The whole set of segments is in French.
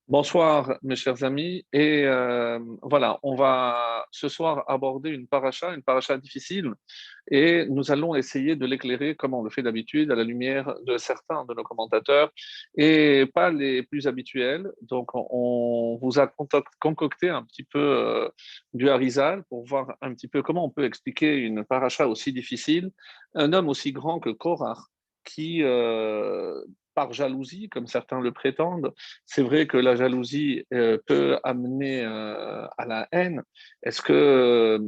Bonsoir, mes chers amis. Et voilà, on va ce soir aborder une paracha difficile, et nous allons essayer de l'éclairer comme on le fait d'habitude à la lumière de certains de nos commentateurs et pas les plus habituels. Donc, on vous a concocté un petit peu du Harizal pour voir un petit peu comment on peut expliquer une paracha aussi difficile. Un homme aussi grand que Korach qui, par jalousie, comme certains le prétendent, c'est vrai que la jalousie peut amener à la haine. Est-ce que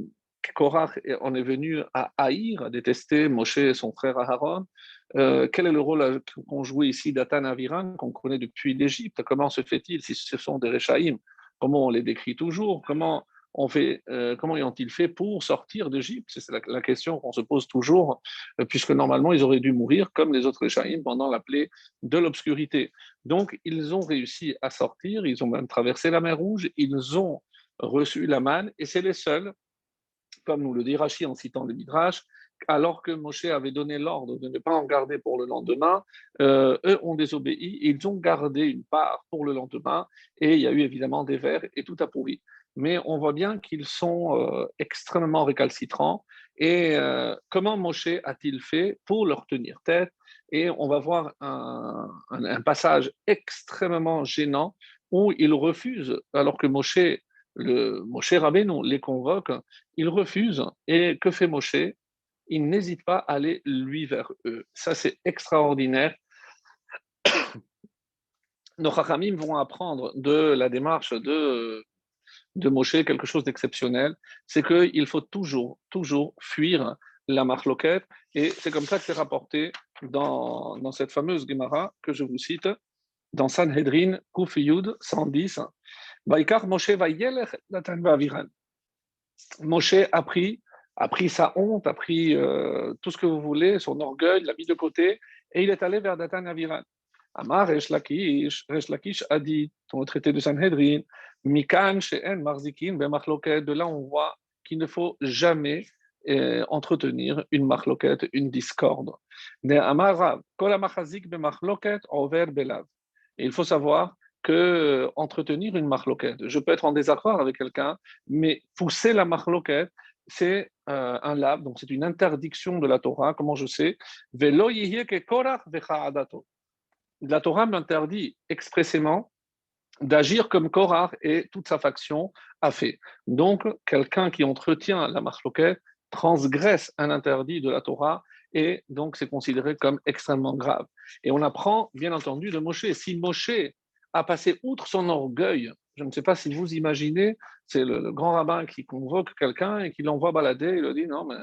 Korach en est venu à haïr, à détester Moshe et son frère Aaron? Quel est le rôle qu'ont joué ici Datan et Aviram, qu'on connaît depuis l'Égypte? Comment se fait-il, si ce sont des Réchaïm, comment on les décrit toujours? Comment ont-ils fait pour sortir d'Égypte? C'est la question qu'on se pose toujours, puisque normalement ils auraient dû mourir comme les autres Réchaïm pendant la plaie de l'obscurité. Donc, ils ont réussi à sortir, ils ont même traversé la mer Rouge, ils ont reçu la manne, et c'est les seuls, comme nous le dit Rachi en citant le Midrash, alors que Moshe avait donné l'ordre de ne pas en garder pour le lendemain, eux ont désobéi, ils ont gardé une part pour le lendemain, et il y a eu évidemment des vers, et tout a pourri. Mais on voit bien qu'ils sont extrêmement récalcitrants, et comment Moshe a-t-il fait pour leur tenir tête? Et on va voir un passage extrêmement gênant où ils refusent, alors que Moshe Rabbeinu les convoque, ils refusent. Et que fait Moshe? Il n'hésite pas à aller lui vers eux. Ça, c'est extraordinaire. Nos Chachamim vont apprendre de la démarche de Moshe quelque chose d'exceptionnel. C'est qu'il faut toujours fuir la marloquette. Et c'est comme ça que c'est rapporté dans cette fameuse Gemara que je vous cite, dans Sanhedrin, Kuf Yud 110. Vaikar Moshe Vayelech Natan Vaviran. Moshe a pris sa honte, a pris tout ce que vous voulez, son orgueil, l'a mis de côté, et il est allé vers Datan et Aviran. Amar Resh Lakish a dit, dans le traité de Sanhedrin, Mikan She'en Marzikin Bemachloket, de là on voit qu'il ne faut jamais entretenir une machloket, une discorde. Mais Amar Rav, Kol HaMachazik Bemachloket Over Belav. Et il faut savoir que entretenir une machloket, je peux être en désaccord avec quelqu'un, mais pousser la marloquette, c'est un lab, donc c'est une interdiction de la Torah. Comment je sais? Velo yihye ke korach vecha'adato. La Torah m'interdit expressément d'agir comme Korach et toute sa faction a fait. Donc, quelqu'un qui entretient la marloquette transgresse un interdit de la Torah, et donc c'est considéré comme extrêmement grave. Et on apprend, bien entendu, de Moshe. Si Moshe a passé outre son orgueil, je ne sais pas si vous imaginez, c'est le grand rabbin qui convoque quelqu'un et qui l'envoie balader, il lui dit non, mais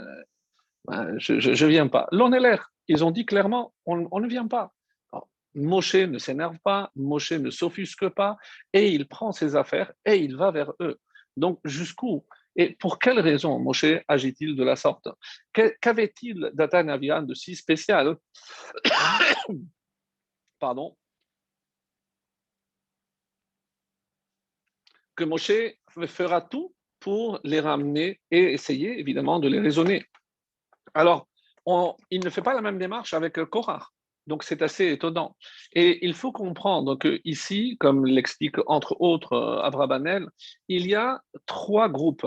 je ne viens pas. L'on est l'air. Ils ont dit clairement, on ne vient pas. Alors, Moshe ne s'énerve pas, Moshe ne s'offusque pas, et il prend ses affaires et il va vers eux. Donc, jusqu'où? Et pour quelle raison Moshe agit-il de la sorte? Qu'avait-il Datan et Aviran de si spécial, pardon, que Moshe fera tout pour les ramener et essayer évidemment de les raisonner? Alors, il ne fait pas la même démarche avec Korach. Donc, c'est assez étonnant. Et il faut comprendre que ici, comme l'explique entre autres Abrabanel, il y a trois groupes.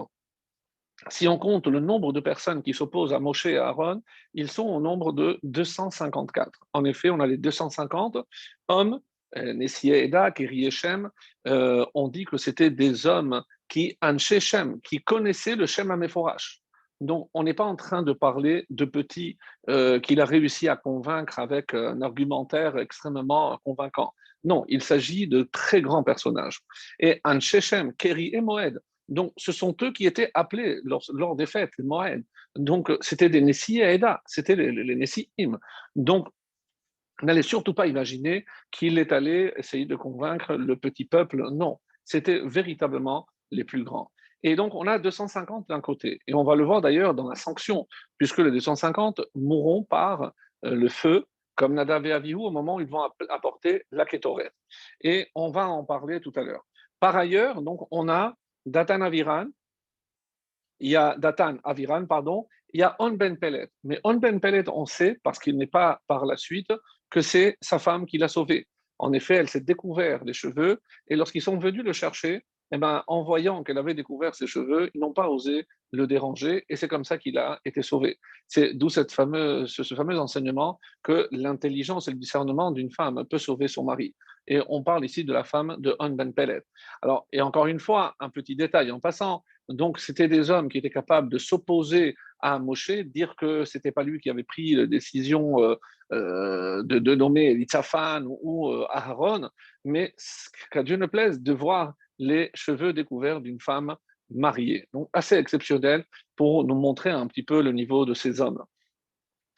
Si on compte le nombre de personnes qui s'opposent à Moshe et à Aaron, ils sont au nombre de 254. En effet, on a les 250 hommes, Nessie Eda, Keri et Shem, on dit que c'était des hommes qui, Anshe Shem, qui connaissaient le Shem Améphorach. Donc, on n'est pas en train de parler de petits qu'il a réussi à convaincre avec un argumentaire extrêmement convaincant. Non, il s'agit de très grands personnages. Et Anshe Shem, Keri et Moed, donc, ce sont eux qui étaient appelés lors des fêtes, les Moed. Donc, c'était des Nessi et Eda, c'était les Nessiim. Donc, n'allez surtout pas imaginer qu'il est allé essayer de convaincre le petit peuple. Non, c'était véritablement les plus grands. Et donc, on a 250 d'un côté. Et on va le voir d'ailleurs dans la sanction, puisque les 250 mourront par le feu, comme Nadav et Avihu, au moment où ils vont apporter la Kétoret. Et on va en parler tout à l'heure. Par ailleurs, donc, on a Datan Aviran, il y a Datan Aviran, pardon, il y a On Ben Pellet. Mais On Ben Pellet, on sait, parce qu'il n'est pas par la suite, que c'est sa femme qui l'a sauvé. En effet, elle s'est découvert les cheveux, et lorsqu'ils sont venus le chercher, eh ben, en voyant qu'elle avait découvert ses cheveux, ils n'ont pas osé le déranger, et c'est comme ça qu'il a été sauvé. C'est d'où ce fameux enseignement que l'intelligence et le discernement d'une femme peut sauver son mari. Et on parle ici de la femme de On Ben Pellet. Alors, et encore une fois, un petit détail en passant, donc c'était des hommes qui étaient capables de s'opposer à Moshe, dire que c'était pas lui qui avait pris la décision de nommer Litzaphan ou Aharon, mais qu'à Dieu ne plaise de voir les cheveux découverts d'une femme mariée. Donc assez exceptionnel pour nous montrer un petit peu le niveau de ces hommes.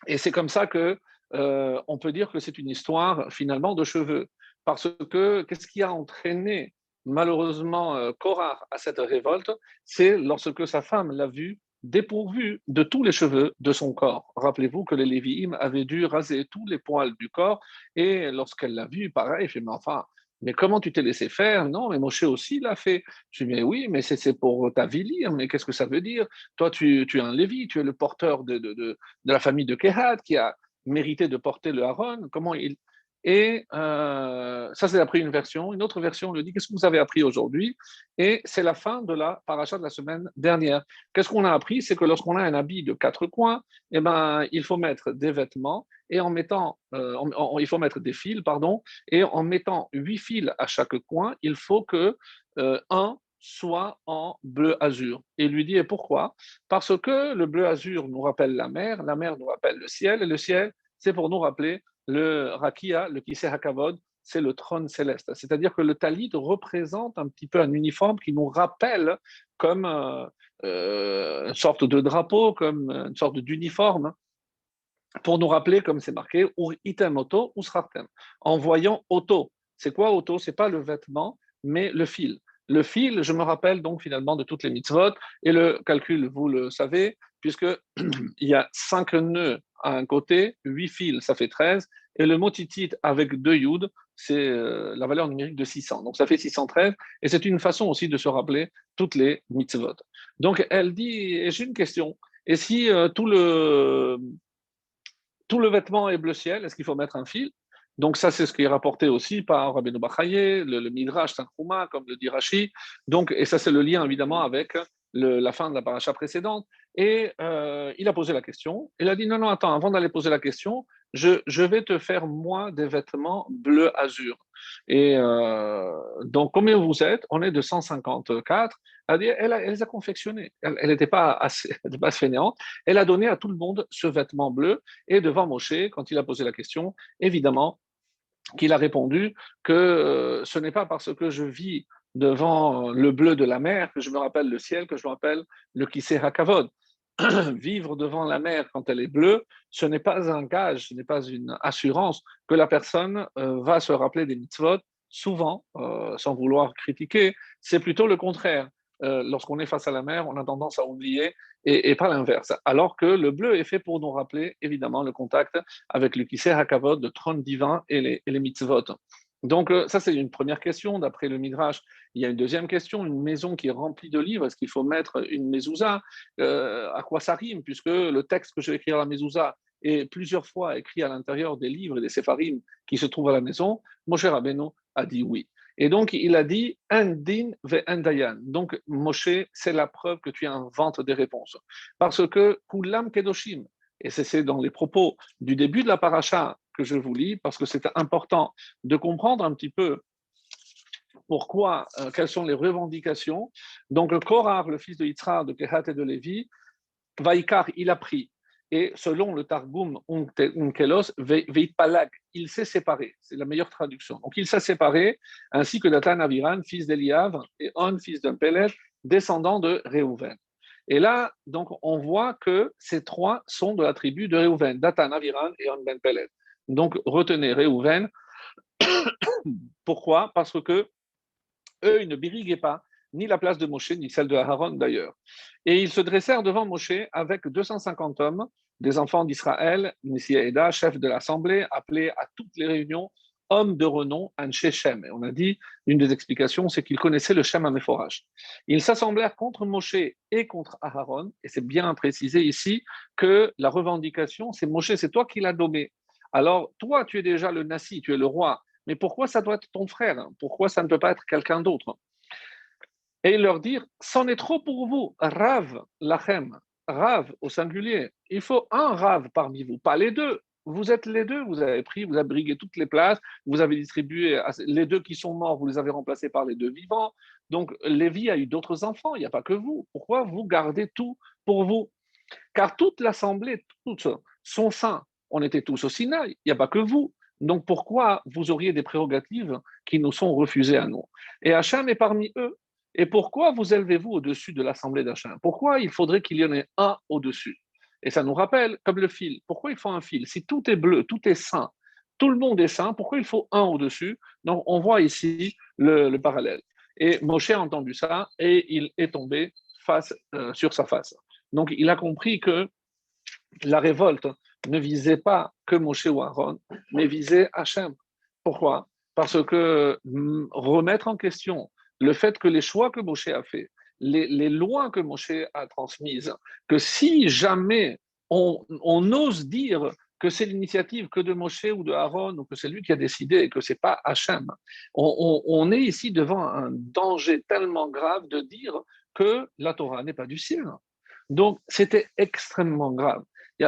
Et c'est comme ça que on peut dire que c'est une histoire finalement de cheveux. Parce que qu'est-ce qui a entraîné malheureusement Korah à cette révolte? C'est lorsque sa femme l'a vu dépourvu de tous les cheveux de son corps. Rappelez-vous que les Lévi'im avaient dû raser tous les poils du corps, et lorsqu'elle l'a vu, pareil, elle fait, mais enfin, mais comment tu t'es laissé faire? Non, mais Moshe aussi l'a fait. Je dis, mais oui, mais c'est pour t'avilir, mais qu'est-ce que ça veut dire? Toi, tu es un Lévi, tu es le porteur de la famille de Kehat qui a mérité de porter le Haron. Comment il... Et ça, c'est d'après une version. Une autre version le dit, qu'est-ce que vous avez appris aujourd'hui? Et c'est la fin de la paracha de la semaine dernière. Qu'est-ce qu'on a appris? C'est que lorsqu'on a un habit de 4 coins, eh ben, il faut mettre des vêtements et en mettant, il faut mettre des fils, pardon, et en mettant 8 fils à chaque coin, il faut que un soit en bleu azur. Et il lui dit, et pourquoi? Parce que le bleu azur nous rappelle la mer nous rappelle le ciel, et le ciel, c'est pour nous rappeler le Rakia, le Kiseh HaKavod, c'est le trône céleste. C'est-à-dire que le talit représente un petit peu un uniforme qui nous rappelle comme une sorte de drapeau, comme une sorte d'uniforme, pour nous rappeler, comme c'est marqué, Ur item auto, usrartem. En voyant auto. C'est quoi auto? C'est pas le vêtement, mais le fil. Le fil, je me rappelle donc finalement de toutes les mitzvot, et le calcul, vous le savez, puisque il y a 5 nœuds à un côté, 8 fils, ça fait 13, et le mot titit avec 2 yud, c'est la valeur numérique de 600. Donc ça fait 613, et c'est une façon aussi de se rappeler toutes les mitzvot. Donc elle dit, et j'ai une question, et si tout le vêtement est bleu ciel, est-ce qu'il faut mettre un fil? Donc ça, c'est ce qui est rapporté aussi par Rabbeinu Bachaye, le Midrash Tanchuma, comme le dit Rashi. Donc, et ça, c'est le lien évidemment avec la fin de la paracha précédente. Et il a posé la question. Il a dit non, non, attends, avant d'aller poser la question, je vais te faire moi des vêtements bleu azur. Et donc, combien vous êtes? On est de 154. Elle les a confectionnés. Elle n'était pas assez, elle était pas fainéante. Elle a donné à tout le monde ce vêtement bleu. Et devant Moshe, quand il a posé la question, évidemment, qu'il a répondu que ce n'est pas parce que je vis devant le bleu de la mer que je me rappelle le ciel, que je me rappelle le Kiseh HaKavod. Vivre devant la mer quand elle est bleue, ce n'est pas un gage, ce n'est pas une assurance que la personne va se rappeler des mitzvot. Souvent, sans vouloir critiquer, c'est plutôt le contraire. Lorsqu'on est face à la mer, on a tendance à oublier et pas l'inverse. Alors que le bleu est fait pour nous rappeler évidemment le contact avec le Kiseh HaKavod, le trône divin et les mitzvot. Donc ça c'est une première question d'après le Midrash. Il y a une deuxième question, une maison qui est remplie de livres, est-ce qu'il faut mettre une mezouza? À quoi ça rime, puisque le texte que je vais écrire à la mezouza est plusieurs fois écrit à l'intérieur des livres et des séfarim qui se trouvent à la maison. Moshe Rabbeinu a dit oui. Et donc, il a dit Indin ve Dayan. Donc, Moshe, c'est la preuve que tu inventes des réponses. Parce que Kulam Kedoshim, et c'est dans les propos du début de la paracha que je vous lis, parce que c'est important de comprendre un petit peu pourquoi, quelles sont les revendications. Donc, Korah, le fils de Yitzhak, de Kehat et de Lévi, Vaikar, il a pris. Et selon le Targum Unkelos, Veitpalag, il s'est séparé. C'est la meilleure traduction. Donc il s'est séparé, ainsi que Datan Aviran, fils d'Eliav, et On, fils d'un Pélet, descendant de Réhouven. Et là, donc, on voit que ces trois sont de la tribu de Réhouven, Datan Aviran et On ben Pélet. Donc retenez Réhouven. Pourquoi? Parce que eux, ils ne biriguaient pas ni la place de Moshe, ni celle de Aaron d'ailleurs. Et ils se dressèrent devant Moshe avec 250 hommes, des enfants d'Israël, Nissi Eda, chef de l'assemblée, appelés à toutes les réunions, hommes de renom, Anshe Shem. Et on a dit, une des explications, c'est qu'ils connaissaient le Shem Améphorage. Ils s'assemblèrent contre Moshe et contre Aaron, et c'est bien précisé ici que la revendication, c'est Moshe, c'est toi qui l'as nommé. Alors, toi, tu es déjà le Nassi, tu es le roi, mais pourquoi ça doit être ton frère? Pourquoi ça ne peut pas être quelqu'un d'autre? Et leur dire, c'en est trop pour vous, Rav Lachem, Rav au singulier. Il faut un Rav parmi vous, pas les deux. Vous êtes les deux, vous avez pris, vous avez brigué toutes les places, vous avez distribué les deux qui sont morts, vous les avez remplacés par les deux vivants. Donc Lévi a eu d'autres enfants, il n'y a pas que vous. Pourquoi vous gardez tout pour vous? Car toute l'assemblée, tous sont saints. On était tous au Sinaï, il n'y a pas que vous. Donc pourquoi vous auriez des prérogatives qui nous sont refusées à nous? Et Hachem est parmi eux. Et pourquoi vous élevez-vous au-dessus de l'assemblée d'Hachem? Pourquoi il faudrait qu'il y en ait un au-dessus? Et ça nous rappelle, comme le fil, pourquoi il faut un fil? Si tout est bleu, tout est saint, tout le monde est saint, pourquoi il faut un au-dessus? Donc on voit ici le parallèle. Et Moshe a entendu ça et il est tombé sur sa face. Donc il a compris que la révolte ne visait pas que Moshe ou Aaron, mais visait Hachem. Pourquoi? Parce que remettre en question le fait que les choix que Moshe a fait, les lois que Moshe a transmises, que si jamais on ose dire que c'est l'initiative que de Moshe ou de Aaron, ou que c'est lui qui a décidé et que c'est pas Hachem, on est ici devant un danger tellement grave de dire que la Torah n'est pas du ciel. Donc, c'était extrêmement grave.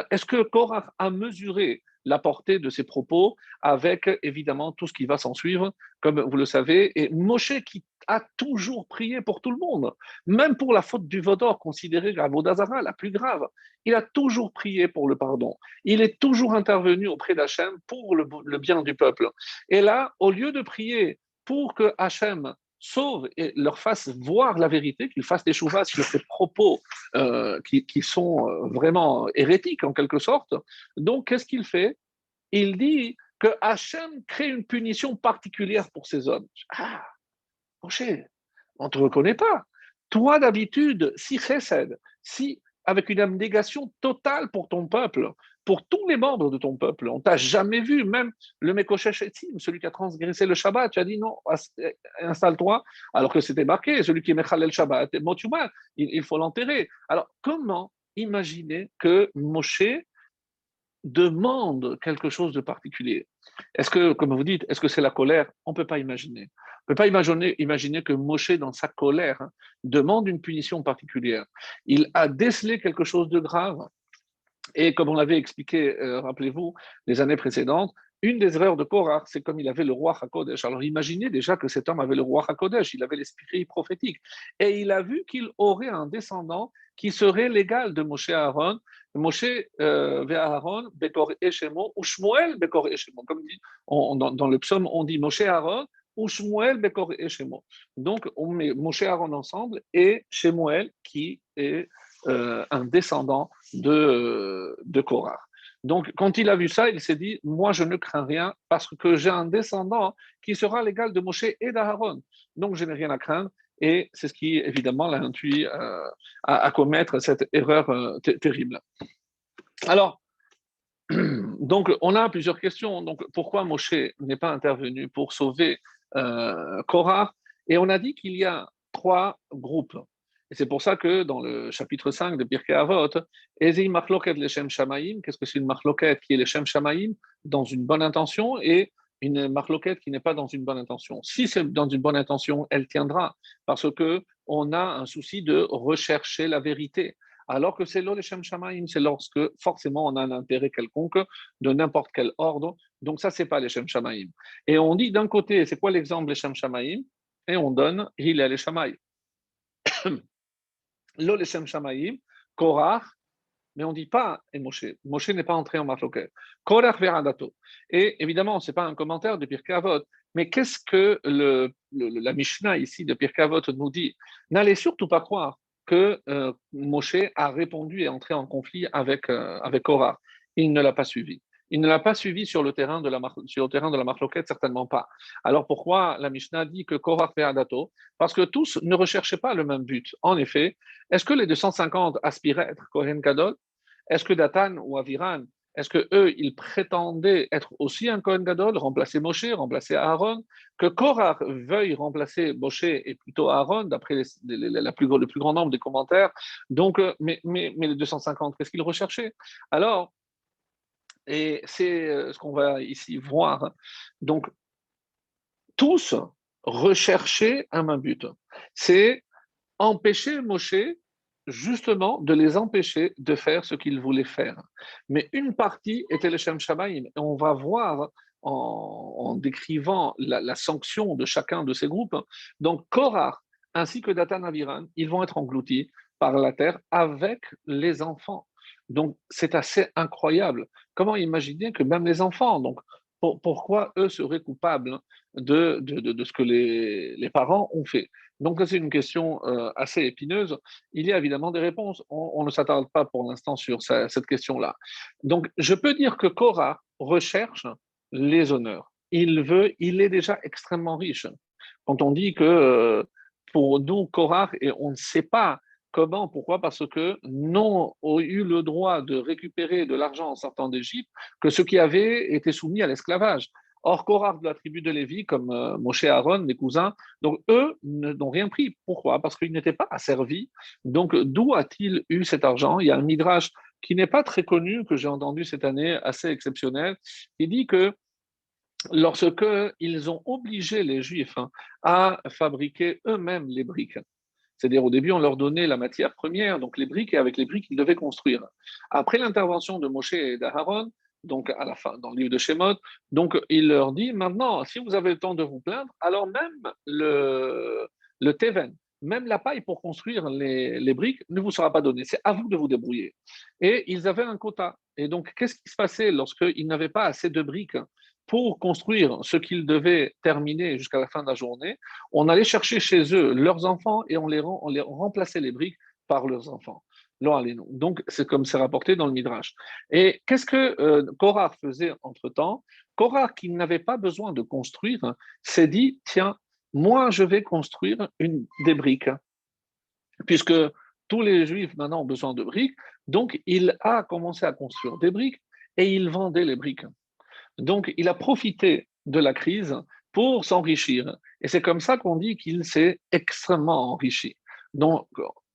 Est-ce que Korach a mesuré la portée de ses propos avec évidemment tout ce qui va s'en suivre, comme vous le savez, et Moshe qui a toujours prié pour tout le monde, même pour la faute du Vaudor, considérée la Vodazara la plus grave. Il a toujours prié pour le pardon. Il est toujours intervenu auprès d'Hachem pour le bien du peuple. Et là, au lieu de prier pour que Hachem sauve et leur fasse voir la vérité, qu'ils fassent des chouvas sur ces propos qui sont vraiment hérétiques en quelque sorte. Donc, qu'est-ce qu'il fait? Il dit que Hachem crée une punition particulière pour ces hommes. Ah, Moshe, on ne te reconnaît pas. Toi, d'habitude, si chesed, si avec une abnégation totale pour ton peuple, pour tous les membres de ton peuple, on t'a jamais vu, même le Mekoshesh Etzim, celui qui a transgressé le Shabbat, tu as dit non, installe-toi, alors que c'était marqué, celui qui est Mechalel Shabbat, il faut l'enterrer. Alors, comment imaginer que Moshe demande quelque chose de particulier? Est-ce que, comme vous dites, est-ce que c'est la colère? On ne peut pas imaginer. On ne peut pas imaginer que Moshe, dans sa colère, demande une punition particulière. Il a décelé quelque chose de grave. Et comme on l'avait expliqué, rappelez-vous, les années précédentes, une des erreurs de Korach, c'est comme il avait le roi HaKodesh. Alors imaginez déjà que cet homme avait le roi HaKodesh, il avait l'esprit prophétique. Et il a vu qu'il aurait un descendant qui serait l'égal de Moshe Aaron. Moshe Aaron, Bekor Eshemo, ou Shmuel Bekor Eshemo. Comme dit, dans le psaume, on dit Moshe Aaron ou Shmuel Bekor Eshemo. Donc on met Moshe Aaron ensemble et Shemuel qui est un descendant de Korah. Donc, quand il a vu ça, il s'est dit, moi, je ne crains rien parce que j'ai un descendant qui sera l'égal de Moshe et d'Aaron. Donc, je n'ai rien à craindre. Et c'est ce qui, évidemment, l'a induit à commettre cette erreur terrible. Alors, donc, on a plusieurs questions. Donc, pourquoi Moshe n'est pas intervenu pour sauver Korah? Et on a dit qu'il y a trois groupes. Et c'est pour ça que dans le chapitre 5 de Pirkei Avot, Ezi machloket leshem shamaim, qu'est-ce que c'est une machloket qui est leshem shamaim dans une bonne intention et une machloket qui n'est pas dans une bonne intention. Si c'est dans une bonne intention, elle tiendra parce que on a un souci de rechercher la vérité. Alors que c'est l'eau leshem shamaim, c'est lorsque forcément on a un intérêt quelconque de n'importe quel ordre. Donc ça, c'est pas leshem shamaim. Et on dit d'un côté, c'est quoi l'exemple leshem shamaim? Et on donne Hillel et Shammai. Lo leshem shamaim, Korach, mais on ne dit pas et Moshe. Moshe n'est pas entré en Machloket. Korach veradato. Et évidemment, ce n'est pas un commentaire de Pirkei Avot, mais qu'est-ce que la Mishnah ici de Pirkei Avot nous dit? N'allez surtout pas croire que Moshe a répondu et entré en conflit avec Korach. Il ne l'a pas suivi. Il ne l'a pas suivi sur le terrain de la Machloket, certainement pas. Alors pourquoi la Mishnah dit que Korach veradato? Parce que tous ne recherchaient pas le même but. En effet, est-ce que les 250 aspiraient à être Kohen Gadol? Est-ce que Datan ou Aviran, est-ce que eux, ils prétendaient être aussi un Kohen Gadol, remplacer Moshe, remplacer Aaron? Que Korach veuille remplacer Moshe et plutôt Aaron, d'après le plus grand nombre des commentaires. Donc, mais les 250, qu'est-ce qu'ils recherchaient? Alors, et c'est ce qu'on va ici voir. Donc, tous recherchaient un même but. C'est empêcher Moshe justement de les empêcher de faire ce qu'ils voulaient faire. Mais une partie était le Shem Shamayim. Et on va voir en décrivant la sanction de chacun de ces groupes. Donc, Korah ainsi que Datan Aviran, ils vont être engloutis par la terre avec les enfants. Donc, c'est assez incroyable. Comment imaginer que même les enfants, donc, pourquoi eux seraient coupables de ce que les parents ont fait? Donc, c'est une question assez épineuse. Il y a évidemment des réponses. On ne s'attarde pas pour l'instant sur cette question-là. Donc, je peux dire que Korah recherche les honneurs. Il est déjà extrêmement riche. Quand on dit que pour nous, Korah, et on ne sait pas comment, pourquoi, parce que non ont eu le droit de récupérer de l'argent en sortant d'Égypte que ceux qui avaient été soumis à l'esclavage. Or, Korah de la tribu de Lévi, comme Moshe et Aaron, les cousins, donc eux n'ont rien pris. Pourquoi? Parce qu'ils n'étaient pas asservis. Donc, d'où a-t-il eu cet argent? Il y a un midrash qui n'est pas très connu, que j'ai entendu cette année, assez exceptionnel, qui dit que lorsque ils ont obligé les Juifs à fabriquer eux-mêmes les briques, c'est-à-dire au début, on leur donnait la matière première, donc les briques, et avec les briques, ils devaient construire. Après l'intervention de Moshe et d'Aaron, donc à la fin, dans le livre de Shemot, donc il leur dit maintenant, si vous avez le temps de vous plaindre, alors même le Teven, même la paille pour construire les briques ne vous sera pas donnée. C'est à vous de vous débrouiller. Et ils avaient un quota. Et donc, qu'est-ce qui se passait lorsqu'ils n'avaient pas assez de briques pour construire ce qu'ils devaient terminer jusqu'à la fin de la journée? On allait chercher chez eux leurs enfants et on les remplaçait les briques par leurs enfants. Donc, c'est comme c'est rapporté dans le Midrash. Et qu'est-ce que Korah faisait entre-temps? Korah, qui n'avait pas besoin de construire, s'est dit, tiens, moi, je vais construire des briques, puisque tous les Juifs maintenant ont besoin de briques. Donc, il a commencé à construire des briques et il vendait les briques. Donc, il a profité de la crise pour s'enrichir. Et c'est comme ça qu'on dit qu'il s'est extrêmement enrichi. Donc,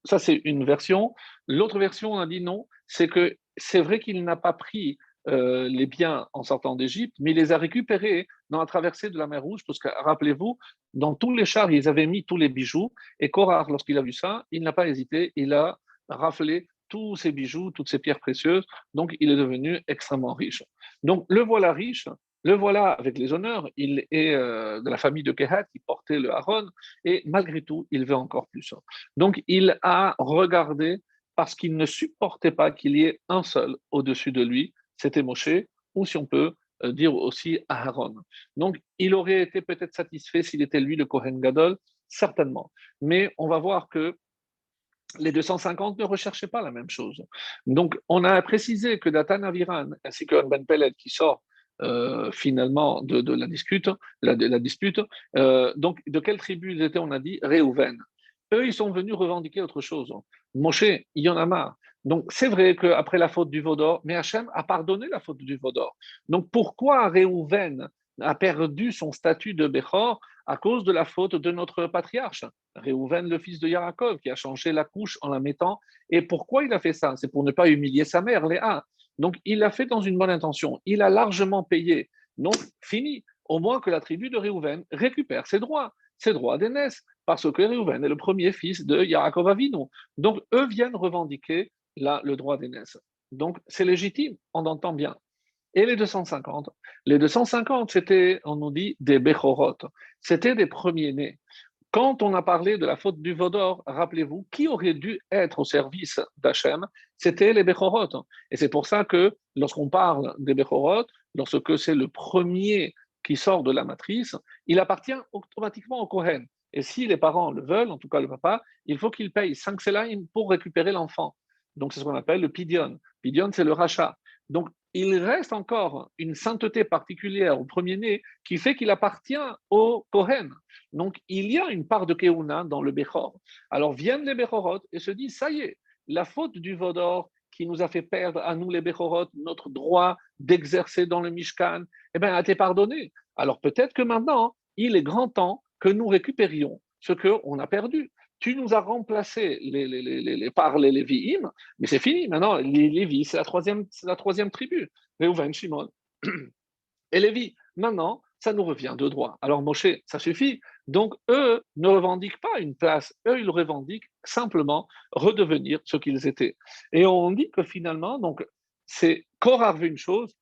ça, c'est une version. L'autre version, on a dit non, c'est que c'est vrai qu'il n'a pas pris les biens en sortant d'Égypte, mais il les a récupérés dans la traversée de la mer Rouge, parce que, rappelez-vous, dans tous les chars, ils avaient mis tous les bijoux. Et Korah, lorsqu'il a vu ça, il n'a pas hésité, il a raflé tous ces bijoux, toutes ces pierres précieuses. Donc, il est devenu extrêmement riche. Donc, le voilà riche, le voilà avec les honneurs. Il est de la famille de Kehat, qui portait le Haron, et malgré tout, il veut encore plus. Donc, il a regardé parce qu'il ne supportait pas qu'il y ait un seul au-dessus de lui, c'était Moshe, ou si on peut dire aussi Aaron. Donc, il aurait été peut-être satisfait s'il était lui le Kohen Gadol, certainement. Mais on va voir que les 250 ne recherchaient pas la même chose. Donc, on a précisé que Datan Aviran ainsi que Ben Peled qui sort finalement de la dispute, donc de quelle tribu ils étaient? On a dit Réhouven. Eux, ils sont venus revendiquer autre chose. Moshe, il y en a marre. Donc, c'est vrai qu'après la faute du Vaudor, mais Hachem a pardonné la faute du Vaudor. Donc, pourquoi Réhouven a perdu son statut de Bechor à cause de la faute de notre patriarche, Réhouven, le fils de Yaakov, qui a changé la couche en la mettant? Et pourquoi il a fait ça? C'est pour ne pas humilier sa mère, Léa. Donc, il l'a fait dans une bonne intention. Il a largement payé. Donc, fini. Au moins que la tribu de Réhouven récupère ses droits d'aînesse, parce que Réhouven est le premier fils de Yaakov Avinu. Donc, eux viennent revendiquer là le droit d'aînesse. Donc, c'est légitime, on entend bien. Et les 250? Les 250, c'était, on nous dit, des Bechorot. C'était des premiers-nés. Quand on a parlé de la faute du Vaudor, rappelez-vous, qui aurait dû être au service d'Hachem? C'était les Bechorot. Et c'est pour ça que lorsqu'on parle des Bechorot, lorsque c'est le premier qui sort de la matrice, il appartient automatiquement au Kohen. Et si les parents le veulent, en tout cas le papa, il faut qu'il paye 5 selaim pour récupérer l'enfant. Donc c'est ce qu'on appelle le pidion. Pidion, c'est le rachat. Donc il reste encore une sainteté particulière au premier-né qui fait qu'il appartient au Kohen. Donc, il y a une part de Keuna dans le Bechor. Alors, viennent les Bechorot et se disent, ça y est, la faute du Vaudor qui nous a fait perdre à nous les Bechorot notre droit d'exercer dans le Mishkan, eh bien, a été pardonné. Alors, peut-être que maintenant, il est grand temps que nous récupérions ce qu'on a perdu. Tu nous as remplacé par les Lévi'im, mais c'est fini. Maintenant, les Lévi, c'est la troisième tribu. Réhouven, Shimon et Lévi. Maintenant, ça nous revient de droit. Alors Moshe, ça suffit. Donc eux ne revendiquent pas une place, eux ils revendiquent simplement redevenir ce qu'ils étaient. Et on dit que finalement, donc c'est Korah veut une chose,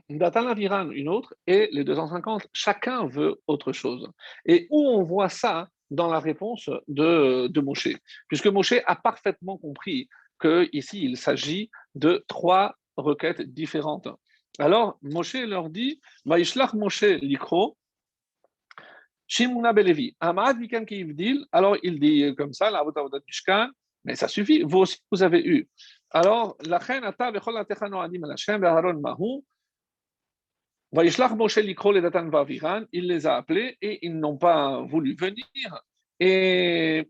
Datan Aviran une autre, et les 250, chacun veut autre chose. Et où on voit ça dans la réponse de Moshe, puisque Moshe a parfaitement compris qu'ici il s'agit de trois requêtes différentes. Alors Moshe leur dit, Vaishlach Moshe likro, Shimuna Belevi, Amad Vikan Kivdil, alors il dit comme ça, la Avodat Mishkan, mais ça suffit, vous aussi vous avez eu. Alors, la reine Ata Bechol Atechano Adim Hashem Beharon Mahu, Vaishlach Moshe likro le Datan Vaviran, il les a appelés et ils n'ont pas voulu venir. Et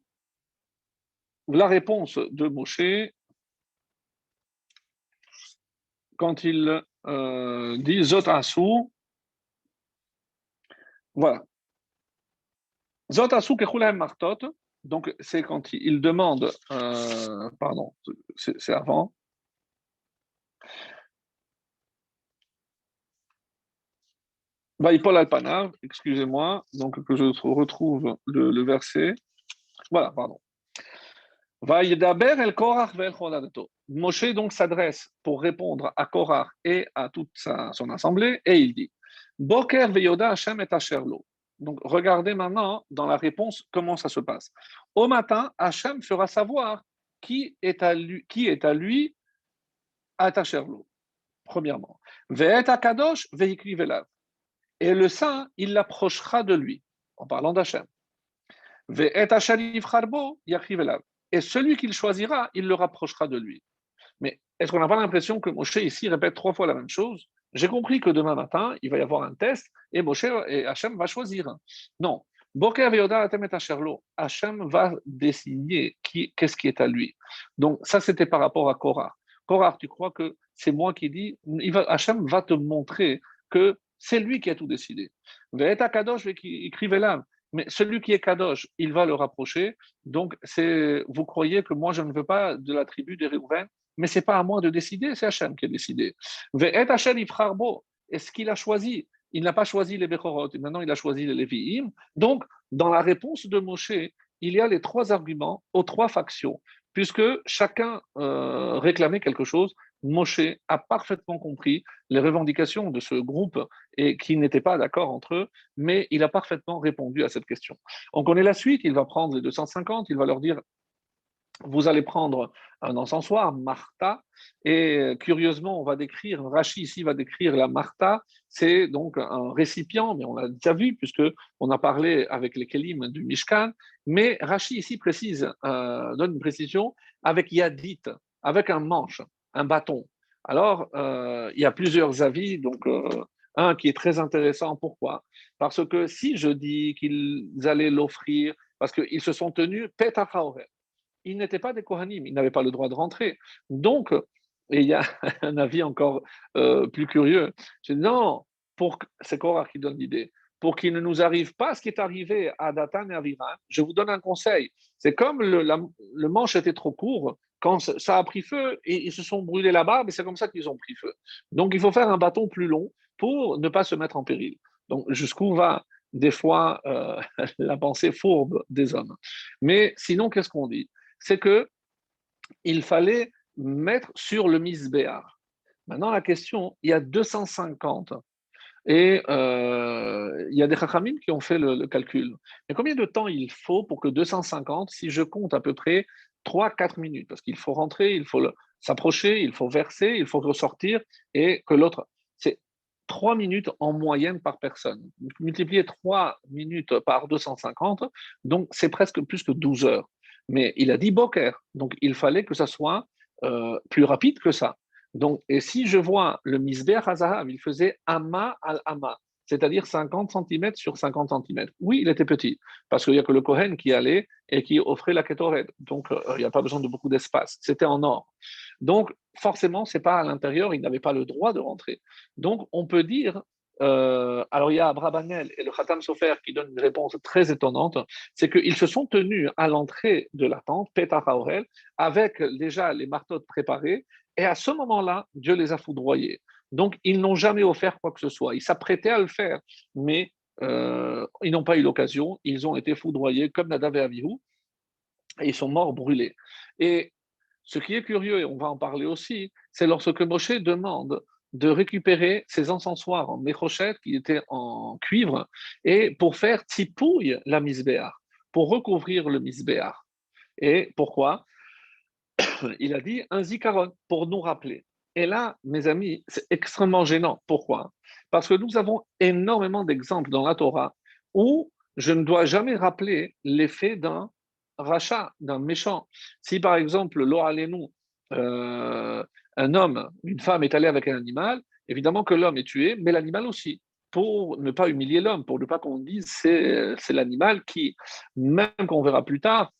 la réponse de Moshe, quand il dit Zot Asu, voilà. Zot Asu Kechulahem Martot, donc c'est quand il demande, pardon, c'est avant. Vaipol Alpanav, excusez-moi, donc que je retrouve le verset. Voilà, pardon. Vaïdaber el Korach vel Choladato. Moshe donc s'adresse pour répondre à Korach et à toute son assemblée, et il dit Boker veyoda Hashem et Asherlo. Donc regardez maintenant dans la réponse comment ça se passe. Au matin, Hashem fera savoir qui est à lui à Asherlo, premièrement. Ve'et Akadosh veikri velav. Et le saint, il l'approchera de lui, en parlant d'Hachem. Ve'et Asharif Harbo yakri velav. Et celui qu'il choisira, il le rapprochera de lui. Mais est-ce qu'on n'a pas l'impression que Moshe ici répète trois fois la même chose? J'ai compris que demain matin, il va y avoir un test et Moshe et Hachem va choisir. Non. Boker veyoda atem et asherlo. Hachem va désigner qu'est-ce qui est à lui. Donc ça, c'était par rapport à Korah. Korah, tu crois que c'est moi qui dis, Hachem va te montrer que c'est lui qui a tout décidé. Ve'et kadosh écrivez là. Mais celui qui est kadosh, il va le rapprocher. Donc, vous croyez que moi, je ne veux pas de la tribu des Réhouven, mais ce n'est pas à moi de décider, c'est Hachem qui a décidé. Ve'et Hachem ifrarbo, est-ce qu'il a choisi? Il n'a pas choisi les Bechorot, maintenant il a choisi les Lévi'im. Donc, dans la réponse de Moshe, il y a les trois arguments aux trois factions, puisque chacun réclamait quelque chose. Moshe a parfaitement compris les revendications de ce groupe et qui n'étaient pas d'accord entre eux, mais il a parfaitement répondu à cette question. On connaît la suite, il va prendre les 250, il va leur dire vous allez prendre un encensoir, Martha, et curieusement, on va décrire, Rachi ici va décrire la Martha, c'est donc un récipient, mais on l'a déjà vu, puisque on a parlé avec les Kélim du Mishkan, mais Rachi ici précise, donne une précision, avec Yadit, avec un manche, un bâton. Alors, il y a plusieurs avis, donc un qui est très intéressant, pourquoi? Parce que si je dis qu'ils allaient l'offrir, parce qu'ils se sont tenus, Petach ils n'étaient pas des Kohanim, ils n'avaient pas le droit de rentrer. Donc, et il y a un avis encore plus curieux. Je dis non, c'est Korah qui donne l'idée. Pour qu'il ne nous arrive pas ce qui est arrivé à Datan et à Aviram, je vous donne un conseil. C'est comme le manche était trop court, quand ça a pris feu, et ils se sont brûlés la barbe, et c'est comme ça qu'ils ont pris feu. Donc, il faut faire un bâton plus long pour ne pas se mettre en péril. Donc, jusqu'où va des fois la pensée fourbe des hommes. Mais sinon, qu'est-ce qu'on dit? C'est que il fallait mettre sur le misbéar. Maintenant, la question, il y a 250 et il y a des chachamim qui ont fait le calcul. Mais combien de temps il faut pour que 250, si je compte à peu près 3-4 minutes, parce qu'il faut rentrer, il faut s'approcher, il faut verser, il faut ressortir, et que l'autre, c'est 3 minutes en moyenne par personne. Multiplier 3 minutes par 250, donc c'est presque plus que 12 heures. Mais il a dit Boker, donc il fallait que ça soit plus rapide que ça. Donc, et si je vois le Misber Hazahav, il faisait Amma al-Amma, c'est-à-dire 50 cm sur 50 cm. Oui, il était petit, parce qu'il n'y a que le Kohen qui allait et qui offrait la Ketoret. Donc, il n'y a pas besoin de beaucoup d'espace. C'était en or. Donc, forcément, ce n'est pas à l'intérieur, il n'avait pas le droit de rentrer. Donc, on peut dire alors il y a Abrabanel et le Khatam Sofer qui donnent une réponse très étonnante, c'est qu'ils se sont tenus à l'entrée de la tente, Petah Haorel, avec déjà les marteaux préparés, et à ce moment-là, Dieu les a foudroyés. Donc ils n'ont jamais offert quoi que ce soit. Ils s'apprêtaient à le faire, mais ils n'ont pas eu l'occasion, ils ont été foudroyés comme Nadav et Avihu, et ils sont morts brûlés. Et ce qui est curieux, et on va en parler aussi, c'est lorsque Moshe demande de récupérer ces encensoirs en méchochet qui étaient en cuivre et pour faire tipouille la misbéar, pour recouvrir le misbéar. Et pourquoi? Il a dit un zikaron pour nous rappeler. Et là, mes amis, c'est extrêmement gênant. Pourquoi? Parce que nous avons énormément d'exemples dans la Torah où je ne dois jamais rappeler l'effet d'un rachat, d'un méchant. Si par exemple, lo alenu, un homme, une femme est allée avec un animal, évidemment que l'homme est tué, mais l'animal aussi, pour ne pas humilier l'homme, pour ne pas qu'on dise c'est l'animal qui, même qu'on verra plus tard,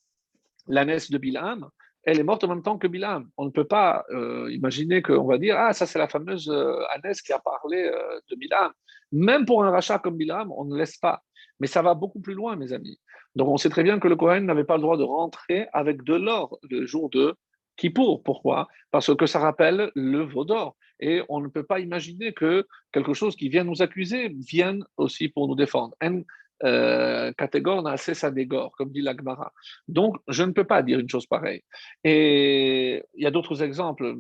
l'ânesse de Bilham, elle est morte en même temps que Bilham. On ne peut pas imaginer qu'on va dire ah, ça c'est la fameuse ânesse qui a parlé de Bilham. Même pour un rachat comme Bilham, on ne laisse pas. Mais ça va beaucoup plus loin, mes amis. Donc on sait très bien que le Kohen n'avait pas le droit de rentrer avec de l'or le jour de Kippour. Pourquoi? Parce que ça rappelle le veau d'or. Et on ne peut pas imaginer que quelque chose qui vient nous accuser vienne aussi pour nous défendre. Catégore n'a assez sa dégore, comme dit l'Agmara. Donc, je ne peux pas dire une chose pareille. Et il y a d'autres exemples.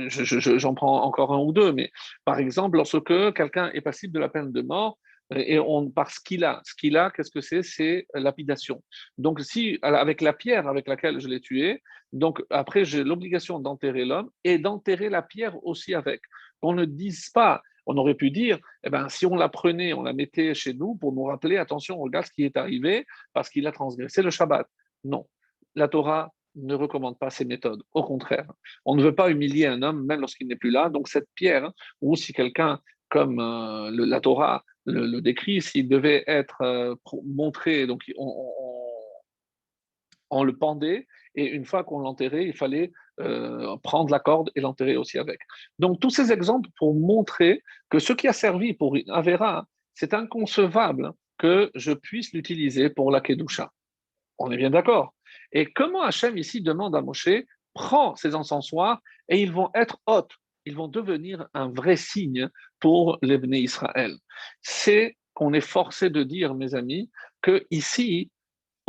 J'en prends encore un ou deux, mais par exemple, lorsque quelqu'un est passible de la peine de mort, et on, par ce qu'il a, qu'est-ce que c'est? C'est lapidation. Donc, si avec la pierre avec laquelle je l'ai tué, donc après j'ai l'obligation d'enterrer l'homme et d'enterrer la pierre aussi avec. Qu'on ne dise pas, on aurait pu dire, eh ben, si on la prenait, on la mettait chez nous pour nous rappeler, attention, regarde ce qui est arrivé parce qu'il a transgressé le Shabbat. Non, la Torah ne recommande pas ces méthodes. Au contraire, on ne veut pas humilier un homme même lorsqu'il n'est plus là. Donc cette pierre, ou si quelqu'un, comme la Torah le décrit, s'il devait être montré, donc on le pendait, et une fois qu'on l'enterrait, il fallait prendre la corde et l'enterrer aussi avec. Donc, tous ces exemples pour montrer que ce qui a servi pour une Avera, c'est inconcevable que je puisse l'utiliser pour la Kedusha. On est bien d'accord. Et comment Hachem ici demande à Moshe, prends ces encensoirs et ils vont être hôtes, ils vont devenir un vrai signe pour les Bnei Israël. C'est qu'on est forcé de dire, mes amis, que ici,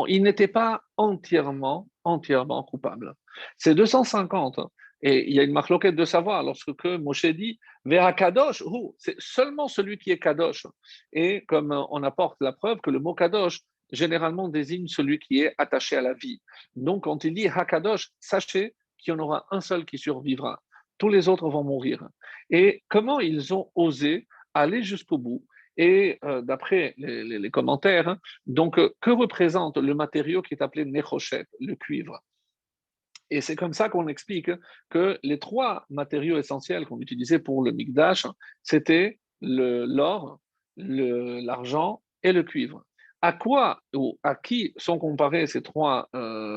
il n'était pas entièrement coupable. C'est 250. Et il y a une marloquette de savoir lorsque Moshe dit Vera Kadosh, c'est seulement celui qui est Kadosh. Et comme on apporte la preuve que le mot Kadosh généralement désigne celui qui est attaché à la vie. Donc quand il dit Hakadosh, sachez qu'il y en aura un seul qui survivra. Tous les autres vont mourir. Et comment ils ont osé aller jusqu'au bout? Et d'après les commentaires, hein, donc que représente le matériau qui est appelé nechoshet, le cuivre? Et c'est comme ça qu'on explique que les trois matériaux essentiels qu'on utilisait pour le Mikdash, c'était l'or, l'argent et le cuivre. À quoi ou à qui sont comparés ces trois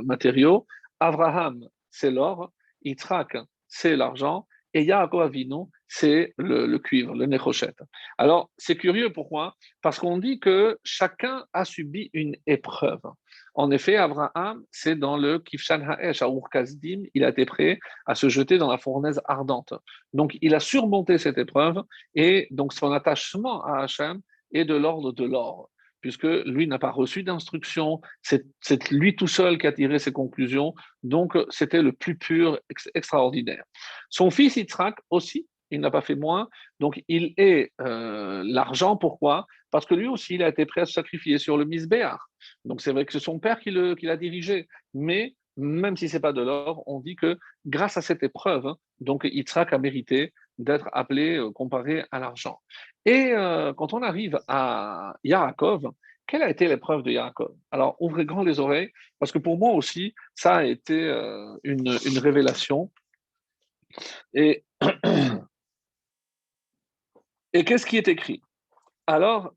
matériaux? Abraham, c'est l'or, Yitzhak, c'est l'argent, et Yaakov Avinu, c'est le cuivre, le nechoshet. Alors, c'est curieux, pourquoi? Parce qu'on dit que chacun a subi une épreuve. En effet, Abraham, c'est dans le Kifshan Ha'esh, à Ur-Kasdim, il a été prêt à se jeter dans la fournaise ardente. Donc, il a surmonté cette épreuve et donc son attachement à Hachem est de l'ordre de l'or, puisque lui n'a pas reçu d'instruction, c'est lui tout seul qui a tiré ses conclusions, donc c'était le plus pur, extraordinaire. Son fils Yitzhak aussi, il n'a pas fait moins, donc il est l'argent, pourquoi? Parce que lui aussi, il a été prêt à se sacrifier sur le misbéar. Donc c'est vrai que c'est son père qui l'a dirigé, mais même si c'est pas de l'or, on dit que grâce à cette épreuve, hein, donc Yitzhak a mérité d'être appelé, comparé à l'argent. Et quand on arrive à Yaakov, quelle a été l'épreuve de Yaakov? Alors ouvrez grand les oreilles, parce que pour moi aussi, ça a été une révélation. Et, et qu'est-ce qui est écrit? Alors,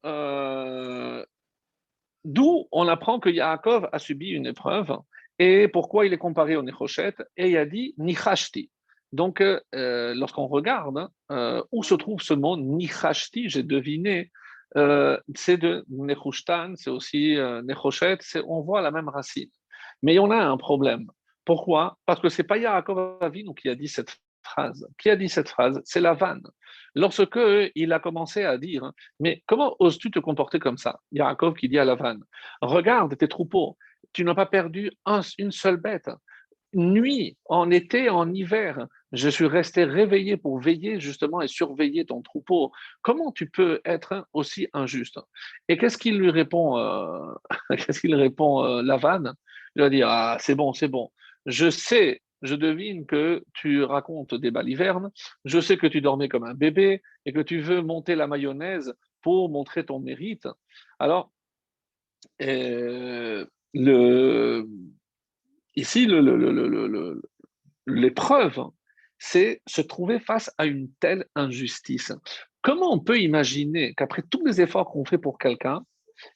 d'où on apprend que Yaakov a subi une épreuve et pourquoi il est comparé au Nechoshet, et il a dit Nichashti. Donc, lorsqu'on regarde où se trouve ce mot Nichashti, j'ai deviné, c'est de Nechushtan, c'est aussi Nechoshet, on voit la même racine. Mais on a un problème. Pourquoi? Parce que c'est pas Yaakov Avinu qui a dit cette phrase. Qui a dit cette phrase? C'est Lavan. Lorsque il a commencé à dire, mais comment oses-tu te comporter comme ça? Yaakov qui dit à Lavan, regarde tes troupeaux, tu n'as pas perdu une seule bête. Nuit, en été, en hiver, je suis resté réveillé pour veiller justement et surveiller ton troupeau. Comment tu peux être aussi injuste? Et qu'est-ce qu'il lui répond, qu'est-ce qu'il répond Lavan? Il va dire, ah, c'est bon, c'est bon. Je sais, je devine que tu racontes des balivernes. Je sais que tu dormais comme un bébé et que tu veux monter la mayonnaise pour montrer ton mérite. Alors, euh, le, ici, l'épreuve, c'est se trouver face à une telle injustice. Comment on peut imaginer qu'après tous les efforts qu'on fait pour quelqu'un,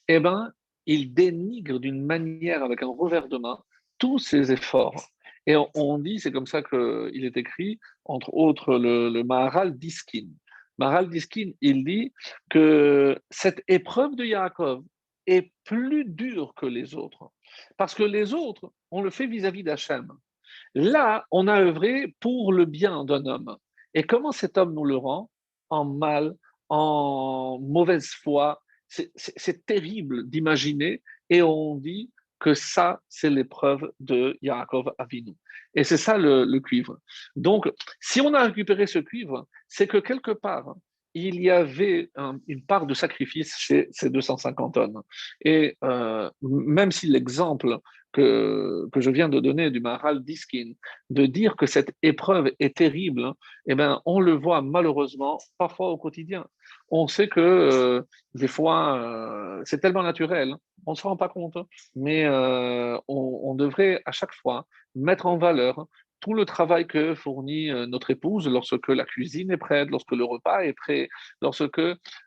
eh ben, il dénigre d'une manière, avec un revers de main, tous ses efforts. Et on dit, c'est comme ça qu'il est écrit, entre autres, le Maharal Diskin. Maharal Diskin, il dit que cette épreuve de Yaakov est plus dure que les autres. Parce que les autres, on le fait vis-à-vis d'Hachem. Là, on a œuvré pour le bien d'un homme. Et comment cet homme nous le rend? En mal, en mauvaise foi. C'est terrible d'imaginer. Et on dit que ça, c'est l'épreuve de Yaakov Avinu. Et c'est ça le cuivre. Donc, si on a récupéré ce cuivre, c'est que quelque part, il y avait une part de sacrifice chez ces 250 hommes. Et même si l'exemple que je viens de donner du Maharal Diskin, de dire que cette épreuve est terrible, hein, eh ben, on le voit malheureusement parfois au quotidien. On sait que des fois, c'est tellement naturel, hein, on ne se rend pas compte, hein, mais on devrait à chaque fois mettre en valeur tout le travail que fournit notre épouse lorsque la cuisine est prête, lorsque le repas est prêt, lorsque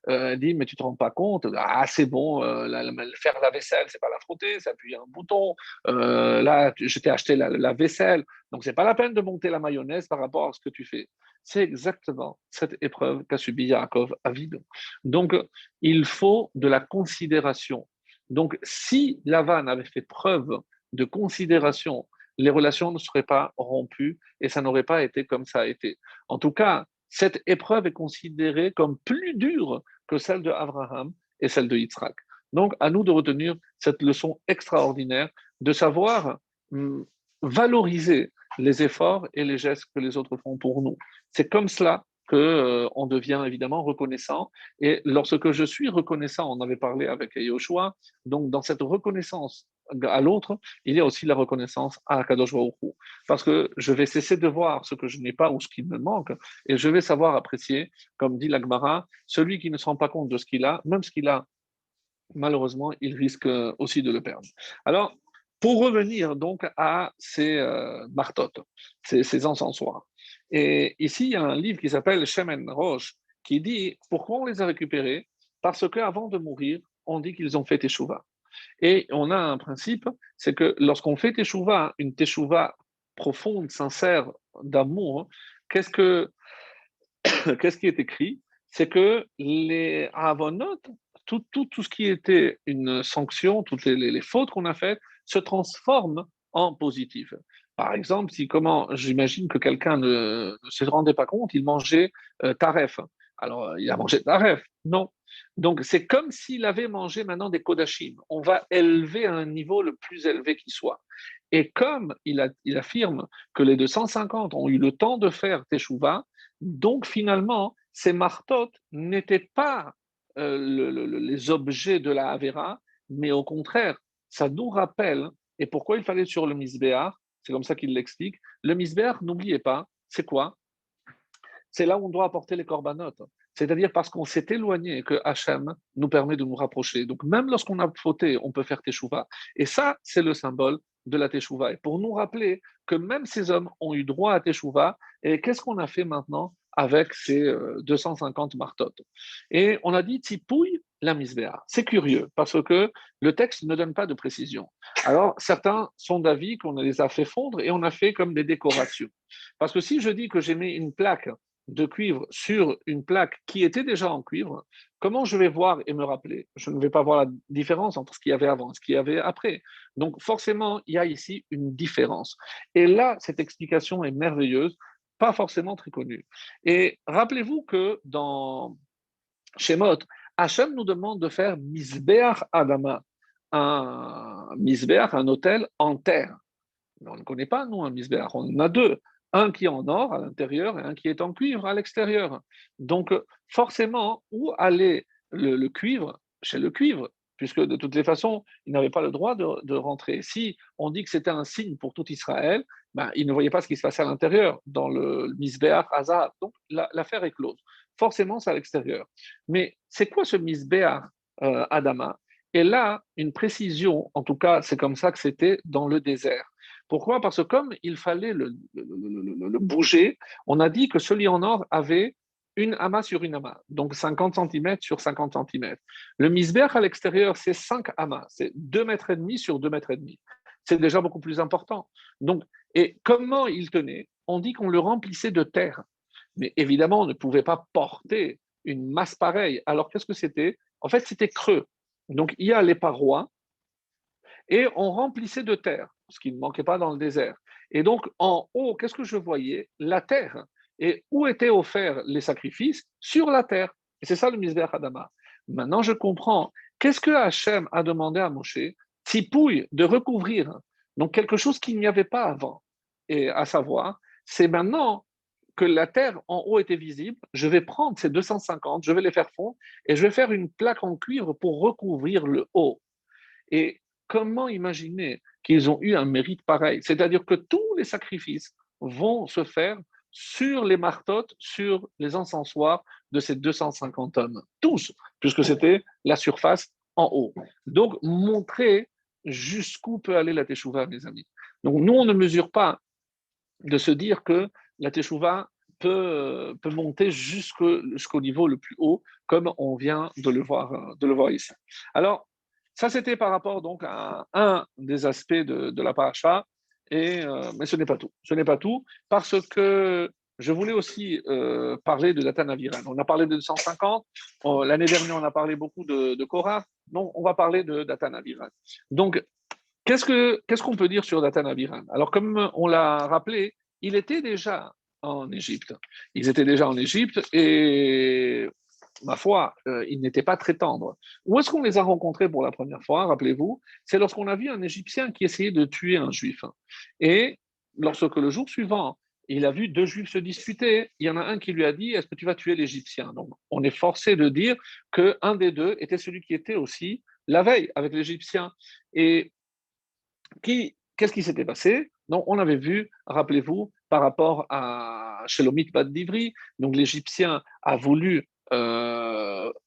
elle dit mais tu te rends pas compte, ah c'est bon, faire la vaisselle, c'est pas la frotter, c'est appuyer un bouton, là, je t'ai acheté la vaisselle, donc c'est pas la peine de monter la mayonnaise par rapport à ce que tu fais. C'est exactement cette épreuve qu'a subi Yaakov à vide. Donc, il faut de la considération. Donc, si Lavan avait fait preuve de considération, les relations ne seraient pas rompues et ça n'aurait pas été comme ça a été. En tout cas, cette épreuve est considérée comme plus dure que celle de Abraham et celle de Yitzhak. Donc, à nous de retenir cette leçon extraordinaire de savoir valoriser les efforts et les gestes que les autres font pour nous. C'est comme cela que on devient évidemment reconnaissant. Et lorsque je suis reconnaissant, on avait parlé avec Yoshua, donc dans cette reconnaissance à l'autre, il y a aussi la reconnaissance à Kadosh Baruch Hu. Parce que je vais cesser de voir ce que je n'ai pas ou ce qui me manque, et je vais savoir apprécier, comme dit l'Agmara, celui qui ne se rend pas compte de ce qu'il a, même ce qu'il a, malheureusement, il risque aussi de le perdre. Alors, pour revenir donc à ces martotes, ces encensoirs. Et ici, il y a un livre qui s'appelle Shemen Roche qui dit pourquoi on les a récupérés? Parce qu'avant de mourir, on dit qu'ils ont fait teshuva. Et on a un principe, c'est que lorsqu'on fait teshuva, une teshuva profonde, sincère, d'amour, qu'est-ce que qu'est-ce qui est écrit? C'est que les avonotes, tout ce qui était une sanction, toutes les fautes qu'on a faites, se transforment en positif. Par exemple, si comment j'imagine que quelqu'un ne se rendait pas compte, il mangeait taref. Alors, il a mangé taref. Non. Donc, c'est comme s'il avait mangé maintenant des kodachim. On va élever à un niveau le plus élevé qui soit. Et comme il affirme que les 250 ont eu le temps de faire Teshuvah, donc finalement, ces martotes n'étaient pas les objets de la Havera, mais au contraire, ça nous rappelle, et pourquoi il fallait sur le Misbéach, c'est comme ça qu'il l'explique, le Misbéach, n'oubliez pas, c'est quoi? C'est là où on doit apporter les corbanotes. C'est-à-dire parce qu'on s'est éloigné que Hachem nous permet de nous rapprocher. Donc même lorsqu'on a fauté, on peut faire Teshuvah. Et ça, c'est le symbole de la Teshuvah. Et pour nous rappeler que même ces hommes ont eu droit à Teshuvah, et qu'est-ce qu'on a fait maintenant avec ces 250 martotes? Et on a dit Tipouille la misbéa. C'est curieux parce que le texte ne donne pas de précision. Alors certains sont d'avis qu'on les a fait fondre et on a fait comme des décorations. Parce que si je dis que j'ai mis une plaque de cuivre sur une plaque qui était déjà en cuivre, comment je vais voir et me rappeler? Je ne vais pas voir la différence entre ce qu'il y avait avant et ce qu'il y avait après. Donc forcément, il y a ici une différence. Et là, cette explication est merveilleuse pas forcément très connu. Et rappelez-vous que dans Shemot, Hachem nous demande de faire Misbeach Adama, un Misbeach, un autel en terre. Mais on ne connaît pas, nous, un Misbeach. On en a deux. Un qui est en or à l'intérieur et un qui est en cuivre à l'extérieur. Donc, forcément, où allait le cuivre? Chez le cuivre, puisque de toutes les façons, il n'avait pas le droit de rentrer. Si on dit que c'était un signe pour tout Israël, ben, il ne voyait pas ce qui se passait à l'intérieur, dans le Misbeach Hazar. Donc, l'affaire est close. Forcément, c'est à l'extérieur. Mais c'est quoi ce Misbeach Adama? Et là, une précision, en tout cas, c'est comme ça que c'était dans le désert. Pourquoi? Parce que comme il fallait le bouger, on a dit que celui en or avait une amas sur une amas, donc 50 cm sur 50 cm. Le misber à l'extérieur, c'est 5 amas, c'est 2 mètres et demi sur 2 mètres et demi. C'est déjà beaucoup plus important. Donc, et comment il tenait? On dit qu'on le remplissait de terre. Mais évidemment, on ne pouvait pas porter une masse pareille. Alors, qu'est-ce que c'était? En fait, c'était creux. Donc, il y a les parois et on remplissait de terre, ce qui ne manquait pas dans le désert. Et donc, en haut, qu'est-ce que je voyais? La terre. Et où étaient offerts les sacrifices? Sur la terre. Et c'est ça le misbeh Hadama. Maintenant, je comprends. Qu'est-ce que Hachem a demandé à Moshe? Tipouille, de recouvrir. Donc, quelque chose qu'il n'y avait pas avant. Et à savoir, c'est maintenant que la terre en haut était visible, je vais prendre ces 250, je vais les faire fondre et je vais faire une plaque en cuivre pour recouvrir le haut. Et comment imaginer qu'ils ont eu un mérite pareil? C'est-à-dire que tous les sacrifices vont se faire sur les martotes, sur les encensoirs de ces 250 hommes. Tous, puisque c'était la surface en haut. Donc, montrer jusqu'où peut aller la Teshuvah, mes amis. Donc, nous, on ne mesure pas de se dire que la Teshuvah peut monter jusqu'au niveau le plus haut, comme on vient de le voir ici. Alors, ça, c'était par rapport donc à un des aspects de la paracha, mais ce n'est pas tout. Ce n'est pas tout, parce que je voulais aussi parler de Datan Aviran. On a parlé de 250, l'année dernière, on a parlé beaucoup de Korah, donc on va parler de Datan Aviran. Donc, qu'est-ce qu'on peut dire sur Datan Abiram? Alors, comme on l'a rappelé, il était déjà en Égypte. Ils étaient déjà en Égypte et, ma foi, ils n'étaient pas très tendres. Où est-ce qu'on les a rencontrés pour la première fois? Rappelez-vous, c'est lorsqu'on a vu un Égyptien qui essayait de tuer un Juif. Et lorsque le jour suivant, il a vu deux Juifs se disputer, il y en a un qui lui a dit: est-ce que tu vas tuer l'Égyptien? Donc, on est forcé de dire qu'un des deux était celui qui était aussi la veille avec l'Égyptien. Et qu'est-ce qui s'était passé? Donc, on avait vu, rappelez-vous, par rapport à Shelomit Bat Divri, donc l'Égyptien a voulu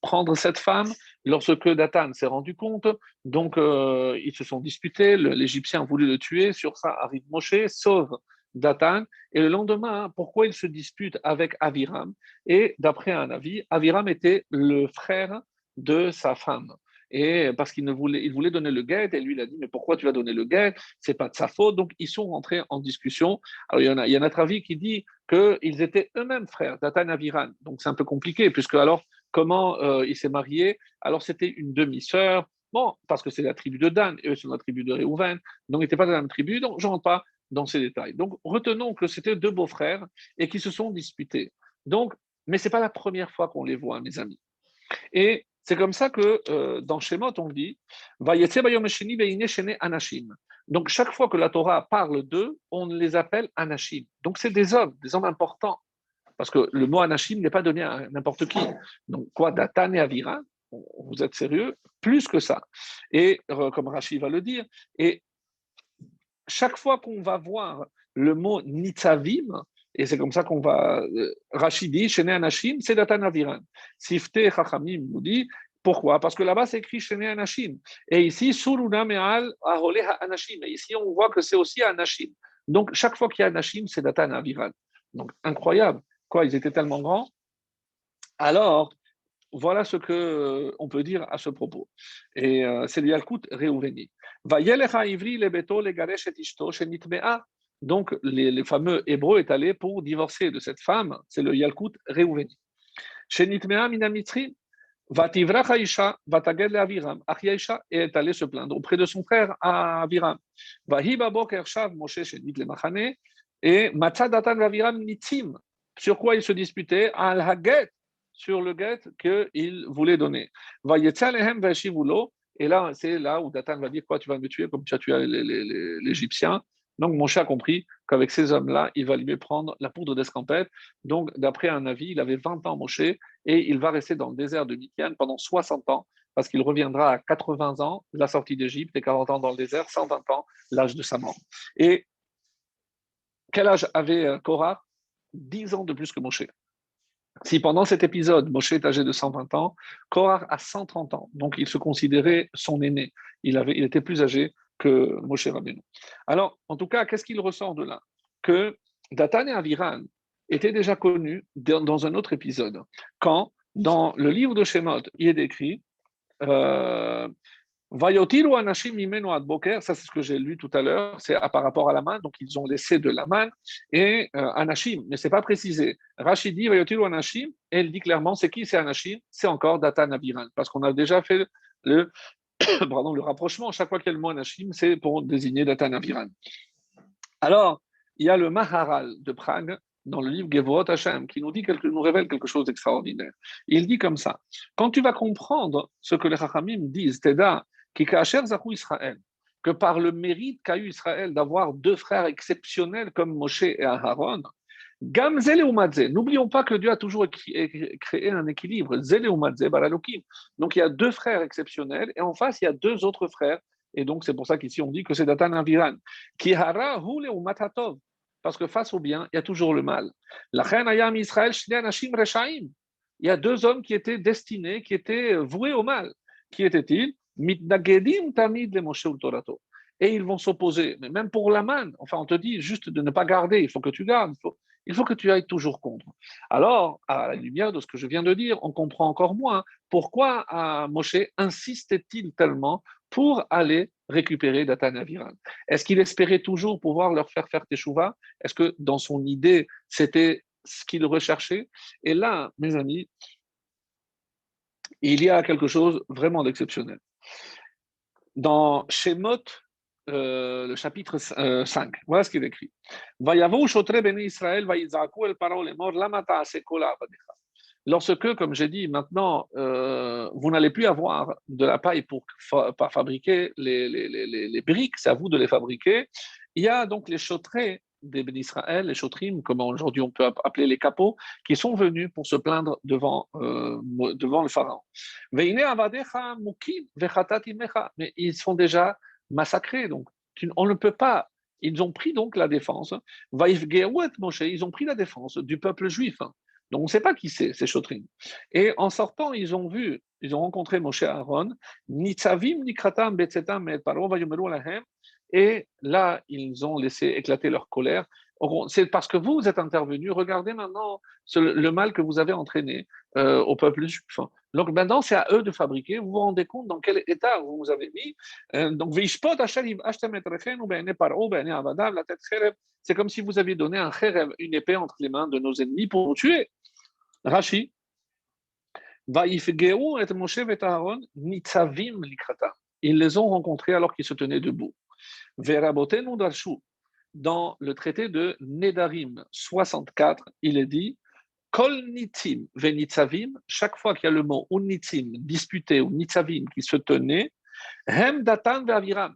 prendre cette femme. Lorsque Datan s'est rendu compte, donc ils se sont disputés, l'Égyptien a voulu le tuer, sur ça arrive Moshe, sauve Datan, et le lendemain, pourquoi il se dispute avec Aviram? Et d'après un avis, Aviram était le frère de sa femme. Et parce il voulait donner le guet, et lui il a dit: mais pourquoi tu vas donner le guet? C'est pas de sa faute. Donc ils sont rentrés en discussion. Alors il y a notre avis qui dit qu'ils étaient eux-mêmes frères, Datan et Aviran. Donc c'est un peu compliqué, puisque alors comment il s'est marié? Alors c'était une demi-sœur. Bon, parce que c'est la tribu de Dan, et eux sont la tribu de Réhouven, donc ils n'étaient pas de la même tribu, donc je ne rentre pas dans ces détails. Donc retenons que c'était deux beaux-frères et qui se sont disputés. Donc, mais ce n'est pas la première fois qu'on les voit, mes amis. Et c'est comme ça que dans Shemot, on dit Anashim. Donc, chaque fois que la Torah parle d'eux, on les appelle Anashim. Donc, c'est des hommes importants. Parce que le mot Anashim n'est pas donné à n'importe qui. Donc, quoi, Datan et Avira, vous êtes sérieux? Plus que ça. Et comme Rashi va le dire, et chaque fois qu'on va voir le mot Nitzavim, et c'est comme ça qu'on va. Rashi dit, Shene Anashim, c'est Datan Aviran. Sifte Chachamim nous dit, pourquoi? Parce que là-bas, c'est écrit Shene Anashim. Et ici, Suruna Me'al Ahole Anashim. Et ici, on voit que c'est aussi Anashim. Donc, chaque fois qu'il y a Anashim, c'est Datan Aviran. Donc, incroyable. Quoi, ils étaient tellement grands. Alors, voilà ce qu'on peut dire à ce propos. Et c'est le Yalkut Réouveni. Donc, les fameux Hébreux est allé pour divorcer de cette femme. C'est le Yalkut Réouveni. Shenitmea minamitri. Vativrach Aisha, Vataged le Aviram. Achiaisha est allé se plaindre auprès de son frère à Aviram. Vahi baboker shav Moshe shenit le machane. Et Matzah Datan Vaviram Nitzim. Sur quoi ils se disputaient? Al Haget, sur le guet qu'il voulait donner. Vayetza lehem vashivulo. Et là, c'est là où Datan va dire quoi, tu vas me tuer comme tu as tué l'Égyptien. Donc Moshe a compris qu'avec ces hommes-là, il va lui prendre la poudre d'escampette. Donc, d'après un avis, il avait 20 ans, Moshe, et il va rester dans le désert de Midian pendant 60 ans, parce qu'il reviendra à 80 ans, la sortie d'Égypte, et 40 ans dans le désert, 120 ans, l'âge de sa mort. Et quel âge avait Korah? 10 ans de plus que Moshe. Si pendant cet épisode, Moshe est âgé de 120 ans, Korah a 130 ans. Donc, il se considérait son aîné. Il était plus âgé que Moshe Rabbeinu. Alors, en tout cas, qu'est-ce qu'il ressort de là? Que Datan et Aviran étaient déjà connus dans un autre épisode. Quand, dans le livre de Shemot, il est écrit Vayotiru anashim mimenu ad boker, ça c'est ce que j'ai lu tout à l'heure, c'est par rapport à la manne, donc ils ont laissé de la manne, et anashim, mais c'est pas précisé. Rachid dit Vayotiru anashim, et elle dit clairement, c'est qui c'est anashim? C'est encore Datan Abiran, parce qu'on a déjà fait le, pardon, le rapprochement, chaque fois qu'il y a le mot anashim, c'est pour désigner Datan Abiran. Alors, il y a le Maharal de Prague, dans le livre Gevurot Hashem, qui nous révèle quelque chose d'extraordinaire. Il dit comme ça, quand tu vas comprendre ce que les Chachamim disent, Teda, qui Kacher Zahu Israël, que par le mérite qu'a eu Israël d'avoir deux frères exceptionnels comme Moshe et Aaron, Gam Zele Umadze, n'oublions pas que Dieu a toujours créé un équilibre, Zele Umadze Baralokim. Donc il y a deux frères exceptionnels, et en face il y a deux autres frères, et donc c'est pour ça qu'ici on dit que c'est Datan Aviran. Kihara Hule Umatatov, parce que face au bien, il y a toujours le mal. Lachen Ayam Israël Shnei Anashim Reshaim. Il y a deux hommes qui étaient destinés, qui étaient voués au mal. Qui étaient-ils? Mitnagedim Tamid le Moshe Torato. Et ils vont s'opposer. Mais même pour la manne, enfin, on te dit juste de ne pas garder, il faut que tu gardes, il faut que tu ailles toujours contre. Alors, à la lumière de ce que je viens de dire, on comprend encore moins pourquoi Moshe insistait-il tellement pour aller récupérer Datan et Aviran. Est-ce qu'il espérait toujours pouvoir leur faire teshuva? Est-ce que dans son idée, c'était ce qu'il recherchait? Et là, mes amis, il y a quelque chose vraiment d'exceptionnel. Dans Shemot, le chapitre 5, voilà ce qu'il écrit. Lorsque, comme j'ai dit, maintenant, vous n'allez plus avoir de la paille pour fabriquer les briques, c'est à vous de les fabriquer. Il y a donc les chautrés des Béni Israël, les chotrim, comme aujourd'hui on peut appeler les capots, qui sont venus pour se plaindre devant le pharaon. Mais ils sont déjà massacrés, donc on ne peut pas. Ils ont pris donc la défense. Ils ont pris la défense du peuple juif. Donc on ne sait pas qui c'est, ces chotrim. Et en sortant, ils ont rencontré Moshe Aaron, Nitzavim, Nikratam, Betzetam, et Paro, Vayomeru Alahem. Et là, ils ont laissé éclater leur colère. C'est parce que vous êtes intervenus. Regardez maintenant le mal que vous avez entraîné au peuple juif. Donc maintenant, c'est à eux de fabriquer. Vous vous rendez compte dans quel état vous vous avez mis. Donc, c'est comme si vous aviez donné un kherev, une épée entre les mains de nos ennemis pour nous tuer. Rashi. Ils les ont rencontrés alors qu'ils se tenaient debout. Dans le traité de Nedarim 64, il est dit Kol nitzim venitzavim, chaque fois qu'il y a le mot ou nitzim disputé ou nitzavim qui se tenait, hem datan ve'aviram.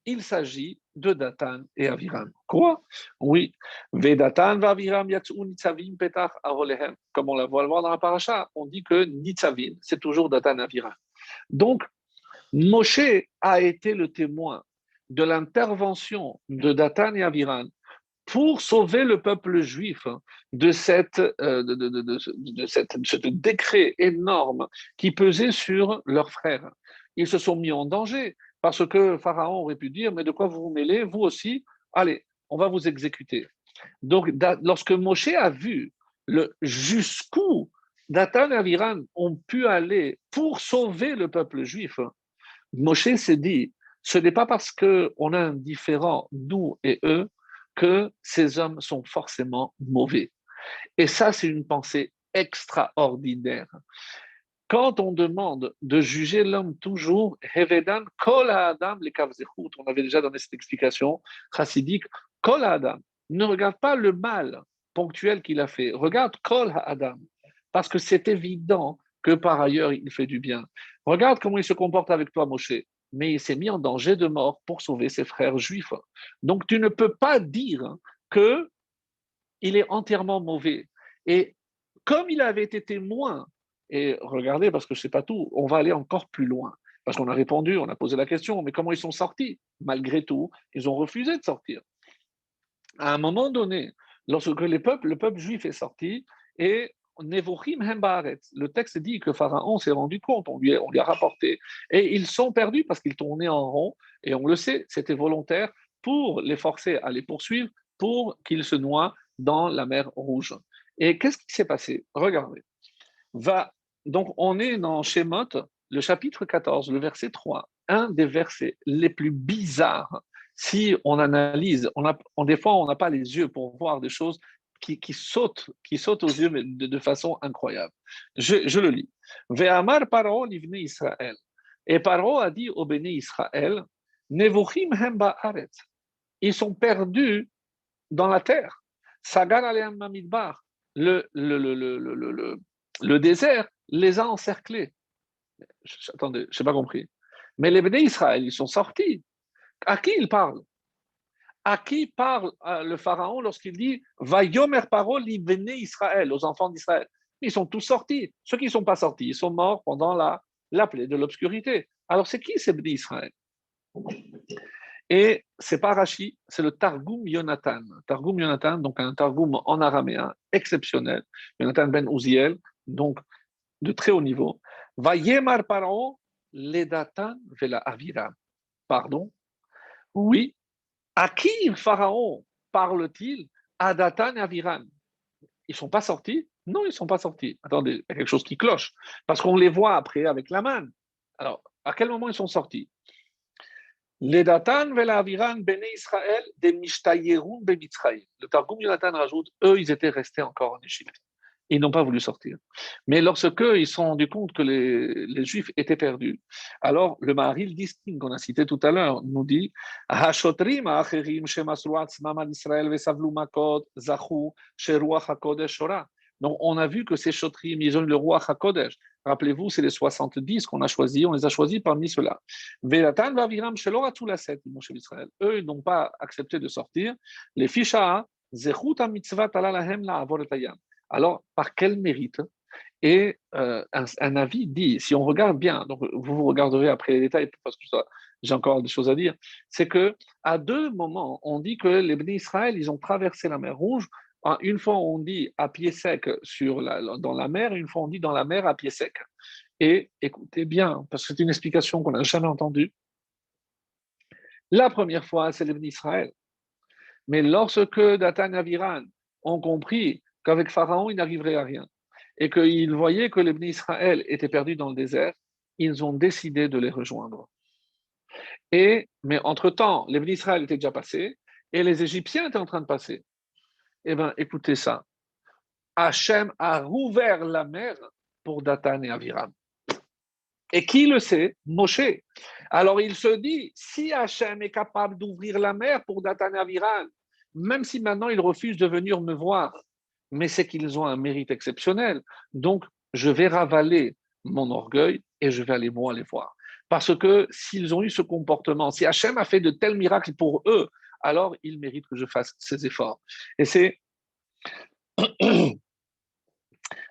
Il s'agit de Datan et Aviram. Quoi? Oui. Vedatan ve'aviram yatsu nitzavim petach avolehem. Comme on la voit le voir dans la paracha, on dit que nitzavim, c'est toujours Datan et Aviram. Donc, Moshe a été le témoin de l'intervention de Datan et Aviran pour sauver le peuple juif de ce décret énorme qui pesait sur leurs frères. Ils se sont mis en danger parce que Pharaon aurait pu dire, mais de quoi vous vous mêlez? Vous aussi, allez, on va vous exécuter. Donc, lorsque Moshe a vu jusqu'où Datan et Aviran ont pu aller pour sauver le peuple juif, Moshe s'est dit, ce n'est pas parce qu'on a un différent, nous et eux, que ces hommes sont forcément mauvais. Et ça, c'est une pensée extraordinaire. Quand on demande de juger l'homme toujours, Hevedan, Kol Adam, les Kavzechut, on avait déjà donné cette explication chassidique, Kol Adam, Ne regarde pas le mal ponctuel qu'il a fait. Regarde Kol Adam, parce que c'est évident que par ailleurs, il fait du bien. Regarde comment il se comporte avec toi, Moshe. Mais il s'est mis en danger de mort pour sauver ses frères juifs. Donc tu ne peux pas dire que il est entièrement mauvais. Et comme il avait été témoin, et regardez, parce que je ne sais pas tout, on va aller encore plus loin. Parce qu'on a répondu, on a posé la question, mais comment ils sont sortis? Malgré tout, ils ont refusé de sortir. À un moment donné, lorsque le peuple juif est sorti, et Nevochim Hembaret, le texte dit que Pharaon s'est rendu compte, on lui a rapporté, et ils sont perdus parce qu'ils tournaient en rond, et on le sait, c'était volontaire pour les forcer à les poursuivre, pour qu'ils se noient dans la mer Rouge. Et qu'est-ce qui s'est passé? Regardez. Va, donc, on est dans Shemot, le chapitre 14, le verset 3, un des versets les plus bizarres. Si on analyse, des fois, on n'a pas les yeux pour voir des choses qui sautent aux yeux de façon incroyable. Je le lis. Ve'amar Paro livnei Israël. Et Paro a dit au béni Israël, Nevuchim hem ba'aretz. Ils sont perdus dans la terre. Sagar aleam mamidbar. Le désert les a encerclés. Attendez, je n'ai pas compris. Mais les bénis Israël, ils sont sortis. À qui il parle? À qui parle le Pharaon lorsqu'il dit Va yomer parole li bénis Israël, aux enfants d'Israël? Ils sont tous sortis. Ceux qui ne sont pas sortis, ils sont morts pendant la plaie de l'obscurité. Alors, c'est qui ces bénis Israël? Et c'est pas Rashi, c'est le Targum Yonatan. Targum Yonatan, donc un Targum en araméen exceptionnel. Yonatan ben Uziel, donc de très haut niveau. Vayemar Paro ledatan vela avira. Pardon? Oui. À qui Pharaon parle-t-il? À Datan et Aviran. Ils ne sont pas sortis? Non, ils ne sont pas sortis. Attendez, il y a quelque chose qui cloche. Parce qu'on les voit après avec la manne. Alors, à quel moment ils sont sortis? Les Datan vela Aviran bene Israël de Mishtayerun bemitzraïm. Le Targum Yonatan rajoute, eux, ils étaient restés encore en Égypte. Ils n'ont pas voulu sortir. Mais lorsque ils se sont rendus compte que les Juifs étaient perdus, alors le Maharil distingue, qu'on a cité tout à l'heure, nous dit Hashotrim ha'acherim shemasru atzmam al Israël vesavlu makot zachu sheruach hakodesh shora. Donc on a vu que ces Shotrim, ils ont eu le roi Hakodesh. Rappelez-vous, c'est les 70 qu'on a choisis, on les a choisis parmi ceux-là. Velatan vaviram shelo ratu laset, Moshe Israël. Eux, ils n'ont pas accepté de sortir. Les Fisha, zechut ha-mitzvah tala lahem la'avor et hayam. Alors, par quel mérite? Et un avis dit, si on regarde bien, donc vous regarderez après les détails parce que j'ai encore des choses à dire, c'est que à deux moments, on dit que les bénis Israël, ils ont traversé la mer Rouge. Une fois, on dit à pied sec dans la mer, une fois, on dit dans la mer à pied sec. Et écoutez bien, parce que c'est une explication qu'on n'a jamais entendue. La première fois, c'est les bénis Israël. Mais lorsque Datan et Aviran ont compris qu'avec Pharaon, il n'arriverait à rien, et qu'ils voyaient que les bénis Israël étaient perdus dans le désert, ils ont décidé de les rejoindre. Mais entre-temps, les bénis Israël étaient déjà passés, et les Égyptiens étaient en train de passer. Eh bien, écoutez ça. Hachem a rouvert la mer pour Datan et Aviram. Et qui le sait? Moshe. Alors il se dit, si Hachem est capable d'ouvrir la mer pour Datan et Aviram, même si maintenant ils refusent de venir me voir, mais c'est qu'ils ont un mérite exceptionnel. Donc, je vais ravaler mon orgueil et je vais aller moi les voir. Parce que s'ils ont eu ce comportement, si Hachem a fait de tels miracles pour eux, alors ils méritent que je fasse ces efforts. Et c'est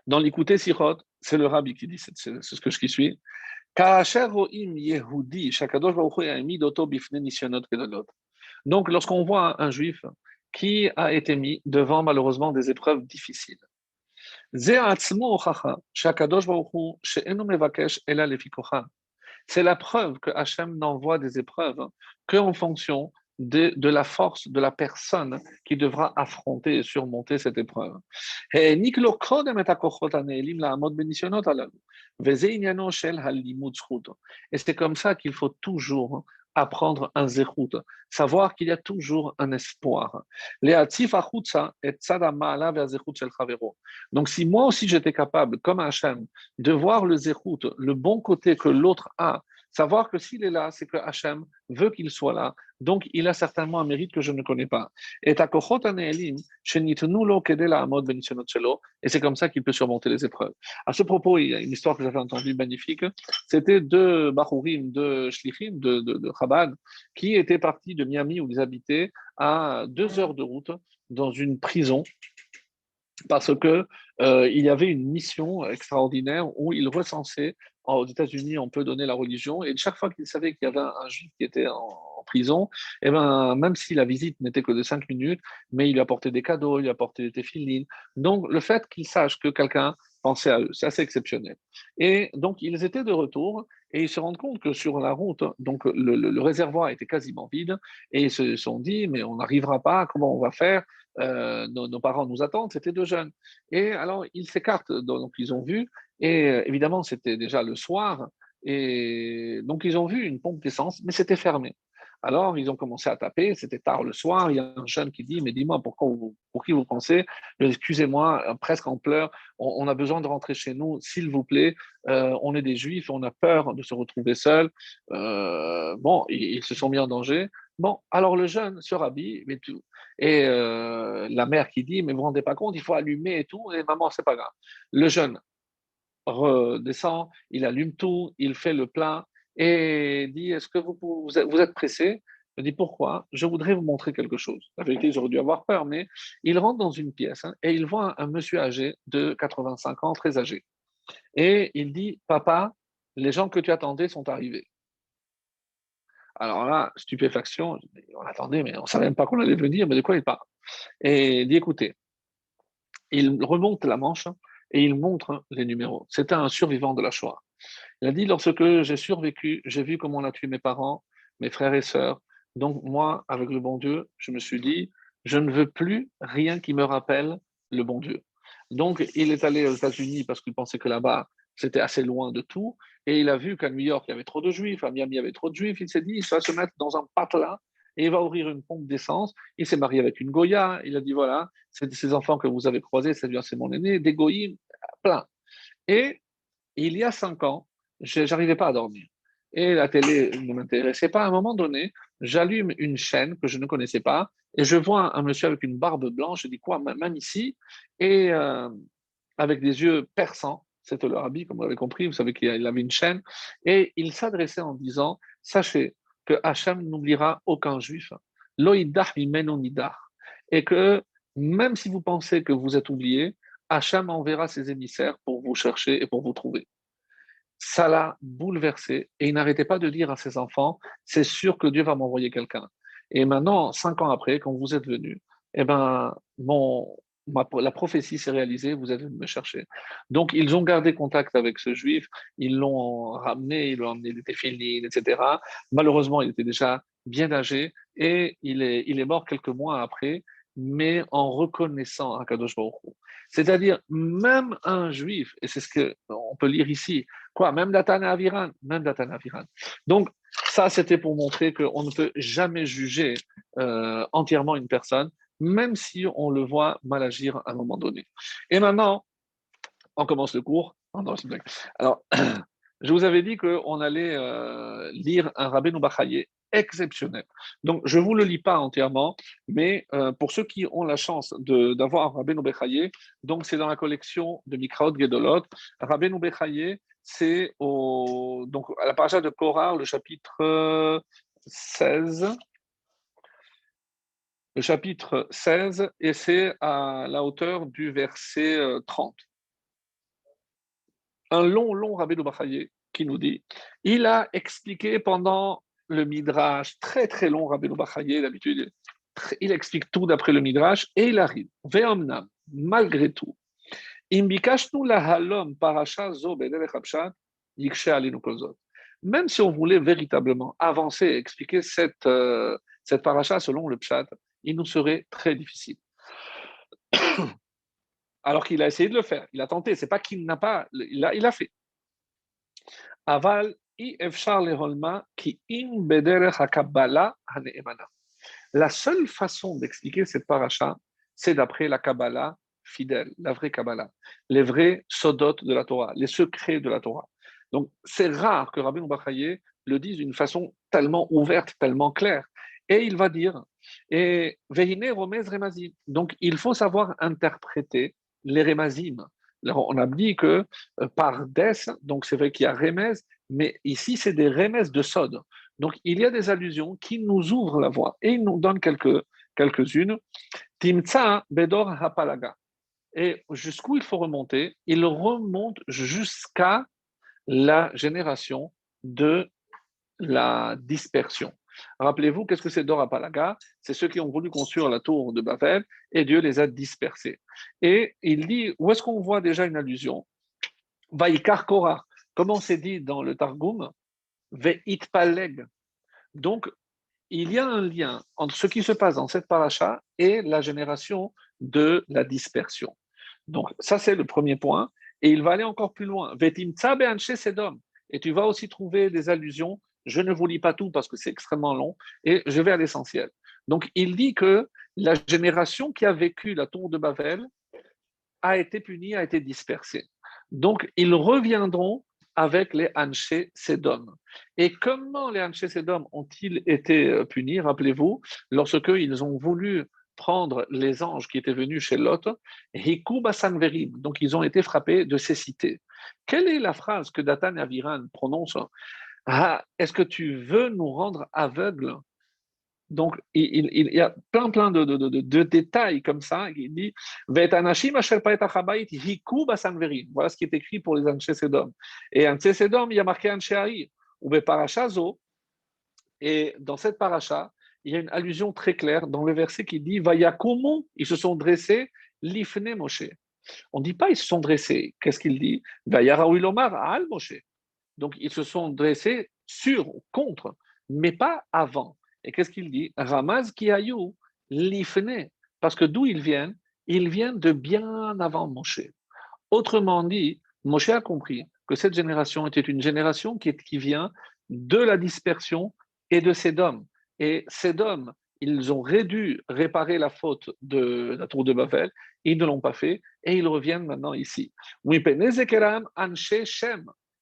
dans l'écouter Sirot, c'est le rabbi qui dit, c'est ce que je qui suis. Donc, lorsqu'on voit un juif qui a été mis devant malheureusement des épreuves difficiles, c'est la preuve que Hachem n'envoie des épreuves qu'en fonction de la force de la personne qui devra affronter et surmonter cette épreuve. Et c'est comme ça qu'il faut toujours apprendre un zérout, savoir qu'il y a toujours un espoir. Donc si moi aussi j'étais capable, comme Hachem, de voir le zérout, le bon côté que l'autre a, Savoir que s'il est là, c'est que Hachem veut qu'il soit là. Donc, il a certainement un mérite que je ne connais pas. Et c'est comme ça qu'il peut surmonter les épreuves. À ce propos, il y a une histoire que j'avais entendue magnifique. C'était deux Bachurim, deux Shlichim de Chabad, qui étaient partis de Miami, où ils habitaient, à 2 heures de route, dans une prison, parce que il y avait une mission extraordinaire où ils recensaient. Aux États-Unis, on peut donner la religion, et chaque fois qu'ils savaient qu'il y avait un juif qui était en prison, et ben, même si la visite n'était que de 5 minutes, mais il lui apportait des cadeaux, il lui apportait des téfilines. Donc, le fait qu'ils sachent que quelqu'un pensait à eux, c'est assez exceptionnel. Et donc, ils étaient de retour, et ils se rendent compte que sur la route, donc le réservoir était quasiment vide, et ils se sont dit, mais on n'arrivera pas, comment on va faire? Nos parents nous attendent, c'était deux jeunes. Et alors, ils s'écartent, donc ils ont vu, et évidemment, c'était déjà le soir, et donc ils ont vu une pompe d'essence, mais c'était fermé. Alors, ils ont commencé à taper, c'était tard le soir, il y a un jeune qui dit, mais dis-moi, pour qui vous pensez? Excusez-moi, presque en pleurs, on a besoin de rentrer chez nous, s'il vous plaît, on est des juifs, on a peur de se retrouver seuls. Bon, ils se sont mis en danger. Bon, alors le jeune se rhabille, mais tout, et la mère qui dit, mais vous ne vous rendez pas compte, il faut allumer et tout, et maman, c'est pas grave. Le jeune redescend, il allume tout, il fait le plein, et dit, est-ce que vous êtes pressé? Je dis, pourquoi? Je voudrais vous montrer quelque chose. La vérité, j'aurais dû avoir peur, mais il rentre dans une pièce, hein, et il voit un monsieur âgé de 85 ans, très âgé. Et il dit, papa, les gens que tu attendais sont arrivés. Alors là, stupéfaction, on attendait, mais on ne savait même pas qu'on allait venir, mais de quoi il parle? Et il dit, écoutez, il remonte la manche et il montre les numéros. C'était un survivant de la Shoah. Il a dit, lorsque j'ai survécu, j'ai vu comment on a tué mes parents, mes frères et sœurs. Donc moi, avec le bon Dieu, je me suis dit, je ne veux plus rien qui me rappelle le bon Dieu. Donc il est allé aux États-Unis parce qu'il pensait que là-bas, c'était assez loin de tout. Et il a vu qu'à New York, il y avait trop de juifs, à Miami, il y avait trop de juifs. Il s'est dit, il va se mettre dans un patelin et il va ouvrir une pompe d'essence. Il s'est marié avec une Goya. Il a dit, voilà, c'est ces enfants que vous avez croisés, c'est mon aîné, des Goyim, plein. Et il y a 5 ans, je n'arrivais pas à dormir. Et la télé ne m'intéressait pas. À un moment donné, j'allume une chaîne que je ne connaissais pas et je vois un monsieur avec une barbe blanche. Je dis quoi, même ici? Et avec des yeux perçants, c'était leur habit, comme vous l'avez compris. Vous savez qu'il avait une chaîne. Et il s'adressait en disant, sachez que Hachem n'oubliera aucun juif. Loïdah imenonidah. Et que même si vous pensez que vous êtes oublié, Hachem enverra ses émissaires pour vous chercher et pour vous trouver. Ça l'a bouleversé et il n'arrêtait pas de dire à ses enfants, c'est sûr que Dieu va m'envoyer quelqu'un. Et maintenant, 5 ans après, quand vous êtes venu, eh ben, la prophétie s'est réalisée, vous êtes venu me chercher. Donc, ils ont gardé contact avec ce juif, ils l'ont ramené, ils lui ont emmené des téfilines, etc. Malheureusement, il était déjà bien âgé et il est mort quelques mois après, mais en reconnaissant Akadosh Baruch Hu. C'est-à-dire, même un juif, et c'est ce qu'on peut lire ici, quoi, même Datana Aviran, même Datana Aviran. Donc, ça, c'était pour montrer qu'on ne peut jamais juger entièrement une personne, même si on le voit mal agir à un moment donné. Et maintenant, on commence le cours. Oh non, c'est une blague. Alors, je vous avais dit qu'on allait lire un Rabbeinu Bachaye exceptionnel. Donc, je ne vous le lis pas entièrement, mais pour ceux qui ont la chance d'avoir un Rabbeinu Bachaye, donc c'est dans la collection de Mikraot Gedolot. Rabbeinu Bachaye, c'est donc à la page de Korah, le chapitre 16. Le chapitre 16, et c'est à la hauteur du verset 30. Un long Rabbeinu Bachaye qui nous dit, il a expliqué pendant le Midrash, très très long Rabbeinu Bachaye, d'habitude, il explique tout d'après le Midrash, et il arrive, Ve'omnam, malgré tout, Imbikashnu la halom parasha zo bederech hapshat, yikshe alinu kozot. Même si on voulait véritablement avancer et expliquer cette paracha selon le pshat, il nous serait très difficile. Alors qu'il a essayé de le faire, il a tenté, c'est pas qu'il n'a pas, il a fait. Aval i efshar leholma ki im bederech hakabbalah hane'emana. La seule façon d'expliquer cette paracha, c'est d'après la Kabbalah fidèle, la vraie Kabbalah, les vrais sodotes de la Torah, les secrets de la Torah. Donc, c'est rare que Rabbeinu Bachaye le disent d'une façon tellement ouverte, tellement claire. Et il va dire, et Vehine Romez Remazim. Donc, il faut savoir interpréter les Remazim. Alors, on a dit que par Des, donc c'est vrai qu'il y a Remez, mais ici, c'est des Remez de Sod. Donc, il y a des allusions qui nous ouvrent la voie. Et il nous donne quelques-unes. Timtsa Bedor Hapalaga. Et jusqu'où il faut remonter? Il remonte jusqu'à la génération de la dispersion. Rappelez-vous, qu'est-ce que c'est Dor Apalaga? C'est ceux qui ont voulu construire la tour de Babel et Dieu les a dispersés. Et il dit, où est-ce qu'on voit déjà une allusion? Vaikar Korah, comme on s'est dit dans le Targum, Ve'itpaleg. Donc, il y a un lien entre ce qui se passe dans cette paracha et la génération de la dispersion. Donc, ça, c'est le premier point. Et il va aller encore plus loin. Vetimtsa be'anshe Sedom. Et tu vas aussi trouver des allusions. Je ne vous lis pas tout parce que c'est extrêmement long et je vais à l'essentiel. Donc, il dit que la génération qui a vécu la tour de Babel a été punie, a été dispersée. Donc, ils reviendront avec les Anché Sedom. Et comment les Anché Sedom ont-ils été punis? Rappelez-vous, lorsque ils ont voulu prendre les anges qui étaient venus chez Lot, Hikouba Sanverim, donc ils ont été frappés de cécité. Quelle est la phrase que Datan et Aviran prononcent? Ah, est-ce que tu veux nous rendre aveugles? Donc, il y a plein de détails comme ça. Il dit Ve'etanashim asher pa'et achabait hiku basanverim. Voilà ce qui est écrit pour les Anshe Sedom. Et Anshe Sedom, il y a marqué Anshe Haïr. Ou Parasha Zo. Et dans cette paracha, il y a une allusion très claire dans le verset qui dit Vayakumu, ils se sont dressés, l'ifne Moshe. On ne dit pas ils se sont dressés. Qu'est-ce qu'il dit Vayaraou ilomar al Moshe. Donc, ils se sont dressés sur, contre, mais pas avant. Et qu'est-ce qu'il dit Ramaz Kiayou, l'ifne. Parce que d'où ils viennent de bien avant Moshe. Autrement dit, Moshe a compris que cette génération était une génération qui vient de la dispersion et de Sédom. Et Sédom, ils ont dû réparer la faute de la tour de Babel, ils ne l'ont pas fait, et ils reviennent maintenant ici.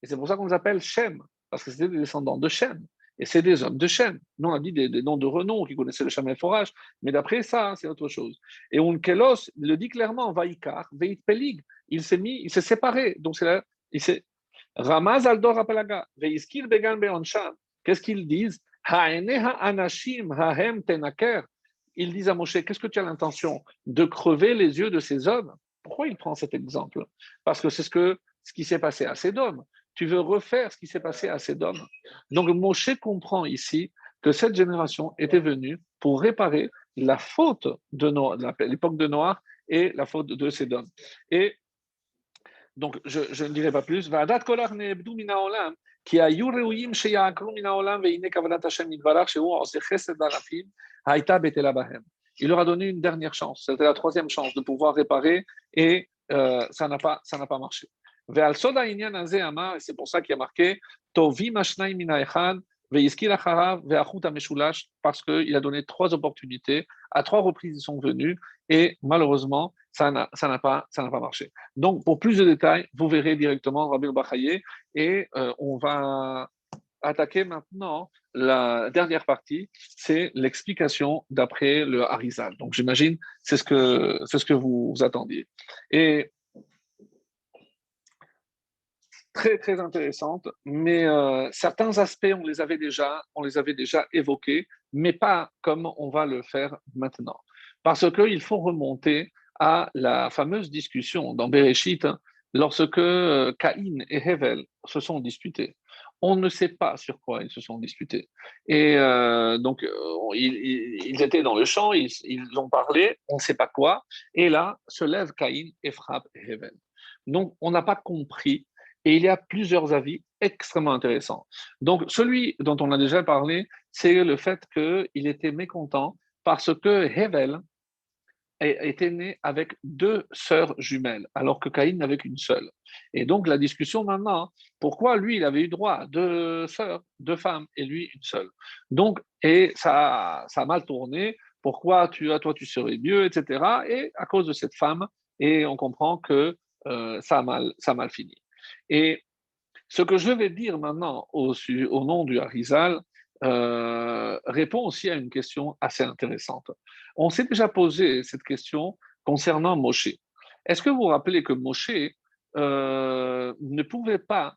Et c'est pour ça qu'on les appelle Shem, parce que c'était des descendants de Shem. Et c'est des hommes de Shem. Nous, on a dit des noms de renom qui connaissaient le Shem forage, mais d'après ça, c'est autre chose. Et Unkelos le dit clairement, Vaikar, Veit Pelig, il s'est séparé. Donc c'est là, il s'est Ramaz Aldor Apalaga, Veiskil Began Beonsham. Qu'est-ce qu'ils disent? Ha'eneha Anashim Hahem Tenaker. Ils disent à Moshe, qu'est-ce que tu as l'intention de crever les yeux de ces hommes? Pourquoi il prend cet exemple? Parce que c'est ce qui s'est passé à Sédom. Tu veux refaire ce qui s'est passé à Sédom. Donc Moshe comprend ici que cette génération était venue pour réparer la faute de l'époque de Noir et la faute de Sédom. Et donc, je ne dirai pas plus. Va'adat kol ne'ebdu min ha'olam, ki hayu reuyim sheya'akru min ha'olam ve'ine kavanat Hashem yitbarach shehu oseh chesed barafim hayta betela bahem. Il leur a donné une dernière chance. C'était la troisième chance de pouvoir réparer et ça n'a pas marché. Ve'al sod ha'inyan hazeh amar, et c'est pour ça qu'il y a marqué tovim hashnayim min ha'echad ve'yizkir acharav ve'achut ha'meshulash, parce qu'il a donné trois opportunités. À trois reprises, ils sont venus et malheureusement, ça n'a pas marché. Donc, pour plus de détails, vous verrez directement Rabbi Bachaye et on va attaquer maintenant la dernière partie, c'est l'explication d'après le Harizal. Donc, j'imagine c'est ce que vous attendiez. Et très très intéressante, mais certains aspects on les avait déjà évoqués, mais pas comme on va le faire maintenant, parce qu'il faut remonter à la fameuse discussion dans Bereshit lorsque Caïn et Hevel se sont disputés. On ne sait pas sur quoi ils se sont disputés. Et donc, ils étaient dans le champ, ils ont parlé, on ne sait pas quoi, et là se lève Caïn et frappe Hevel. Donc, on n'a pas compris et il y a plusieurs avis extrêmement intéressants. Donc, celui dont on a déjà parlé, c'est le fait qu'il était mécontent parce que Hevel était né avec deux sœurs jumelles, alors que Caïn n'avait qu'une seule. Et donc, la discussion maintenant, pourquoi lui, il avait eu droit à deux sœurs, deux femmes, et lui, une seule. Donc, et ça a mal tourné, pourquoi toi, tu serais mieux, etc. Et à cause de cette femme, et on comprend que ça a mal fini. Et Ce que je vais dire maintenant au nom du Harizal répond aussi à une question assez intéressante. On s'est déjà posé cette question concernant Moshe. Est-ce que vous vous rappelez que Moshe ne pouvait pas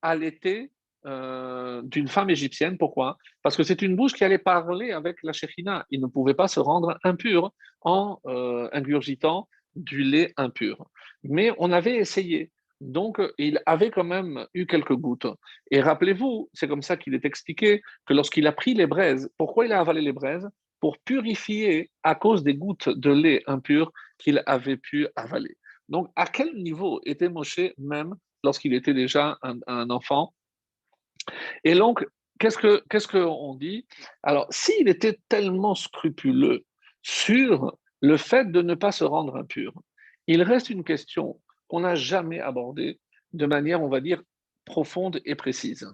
allaiter d'une femme égyptienne? Pourquoi? Parce que c'est une bouche qui allait parler avec la Shekhinah. Il ne pouvait pas se rendre impur en ingurgitant du lait impur. Mais on avait essayé. Donc, il avait quand même eu quelques gouttes. Et rappelez-vous, c'est comme ça qu'il est expliqué que lorsqu'il a pris les braises, pourquoi il a avalé les braises? Pour purifier à cause des gouttes de lait impur qu'il avait pu avaler. Donc, à quel niveau était Moshe même lorsqu'il était déjà un enfant? Et donc, qu'est-ce qu'on dit? Alors, s'il était tellement scrupuleux sur le fait de ne pas se rendre impur, il reste une question qu'on n'a jamais abordée de manière, on va dire, profonde et précise.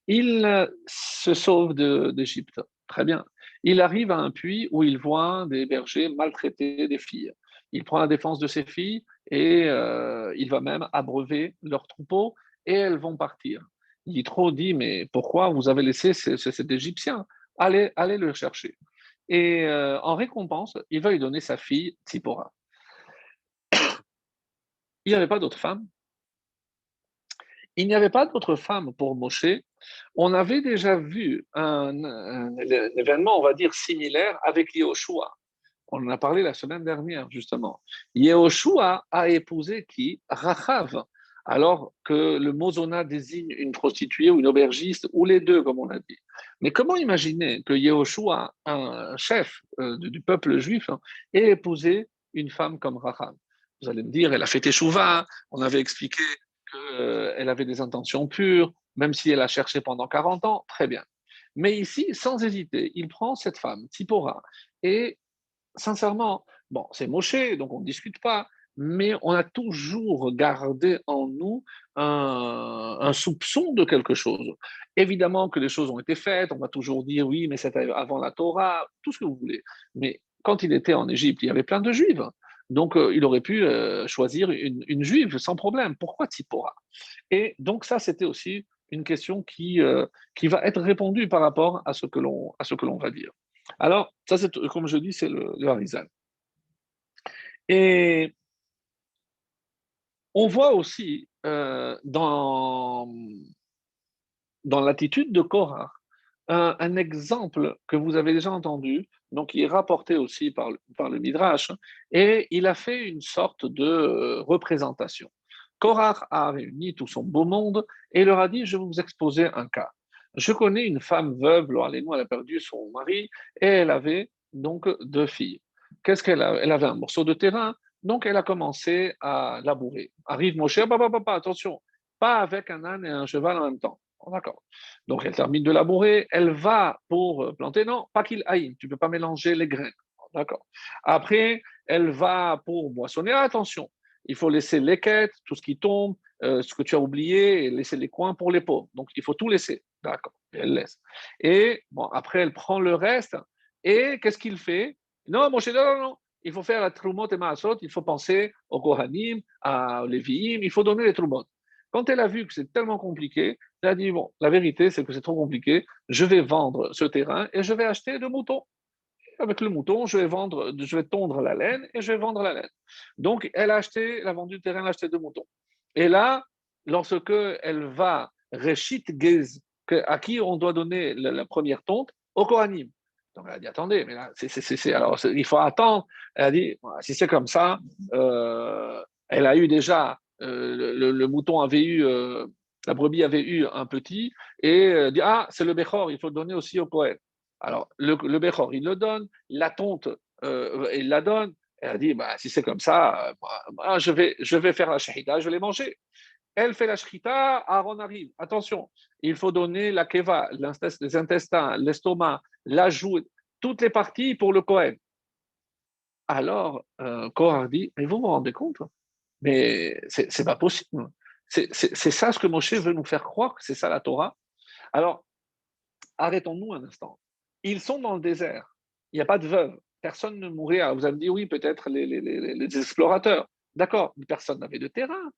Il se sauve d'Égypte, très bien. Il arrive à un puits où il voit des bergers maltraiter des filles. Il prend la défense de ses filles et il va même abreuver leurs troupeaux et elles vont partir. Yitro dit, mais pourquoi vous avez laissé cet Égyptien? Allez le chercher. Et en récompense, il va lui donner sa fille Tzipora. Il n'y avait pas d'autre femme. Il n'y avait pas d'autre femme pour Moshe. On avait déjà vu un événement, on va dire, similaire avec Yehoshua. On en a parlé la semaine dernière, justement. Yehoshua a épousé qui? Rachav. Alors que le mot zona désigne une prostituée ou une aubergiste, ou les deux, comme on a dit. Mais comment imaginer que Yehoshua, un chef du peuple juif, ait épousé une femme comme Rachav? Vous allez me dire, elle a fait échouva, on avait expliqué qu'elle avait des intentions pures, même si elle a cherché pendant 40 ans, très bien. Mais ici, sans hésiter, il prend cette femme, Tzipora, et sincèrement, bon, c'est Moshe, donc on ne discute pas, mais on a toujours gardé en nous un soupçon de quelque chose. Évidemment que les choses ont été faites, on va toujours dire oui, mais c'était avant la Torah, tout ce que vous voulez. Mais quand il était en Égypte, il y avait plein de juifs. Donc, il aurait pu choisir une juive sans problème. Pourquoi Tzipora? Et donc, ça, c'était aussi une question qui va être répondue par rapport à ce que l'on va dire. Alors, ça, c'est, comme je dis, c'est le Harizal. Et on voit aussi dans l'attitude de Korah un exemple que vous avez déjà entendu, donc qui est rapporté aussi par le Midrash, et il a fait une sorte de représentation. Korah a réuni tout son beau monde et leur a dit, je vais vous exposer un cas. Je connais une femme veuve, elle a perdu son mari, et elle avait donc deux filles. Qu'est-ce qu'elle a? Elle avait un morceau de terrain, donc elle a commencé à labourer. Arrive Moshe, papa, attention, pas avec un âne et un cheval en même temps. D'accord. Donc elle termine de labourer, elle va pour planter. Non, pas qu'il aille, tu ne peux pas mélanger les graines. D'accord. Après, elle va pour moissonner. Attention, il faut laisser les quêtes, tout ce qui tombe, ce que tu as oublié, et laisser les coins pour les pauvres. Donc il faut tout laisser. D'accord. Et elle laisse. Et bon, après, elle prend le reste. Et qu'est-ce qu'il fait? Non, mon cher, non. Il faut faire la trumot et maasot, il faut penser au Kohanim, à Lévi'im, il faut donner les trumot. Quand elle a vu que c'est tellement compliqué, elle a dit, bon, la vérité, c'est que c'est trop compliqué, je vais vendre ce terrain et je vais acheter de moutons. Avec le mouton, je vais tondre la laine et je vais vendre la laine. Donc, elle a vendu le terrain, elle a acheté deux moutons. Et là, lorsque elle va, Reshit Gez, à qui on doit donner la première tonte, au Kohanim. Donc, elle a dit, attendez, mais là, alors, il faut attendre. Elle a dit, si c'est comme ça, elle a eu déjà, le mouton avait eu, la brebis avait eu un petit, et dit, ah, c'est le Bechor, il faut le donner aussi au Kohen. Alors, le Bechor, il le donne, la tonte, il la donne. Elle a dit, bah, si c'est comme ça, moi, je vais faire la shahida, je vais les manger. Elle fait la shahida, Aaron arrive. Attention, il faut donner la keva, les intestins, l'estomac, la joue, toutes les parties pour le Kohen. Alors, Korah dit, mais vous vous rendez compte? Mais c'est pas possible. C'est ça ce que Moshe veut nous faire croire, que c'est ça la Torah. Alors, arrêtons-nous un instant. Ils sont dans le désert. Il n'y a pas de veuve. Personne ne mourait. Alors vous allez me dire, oui, peut-être les explorateurs. D'accord, mais personne n'avait de terrain.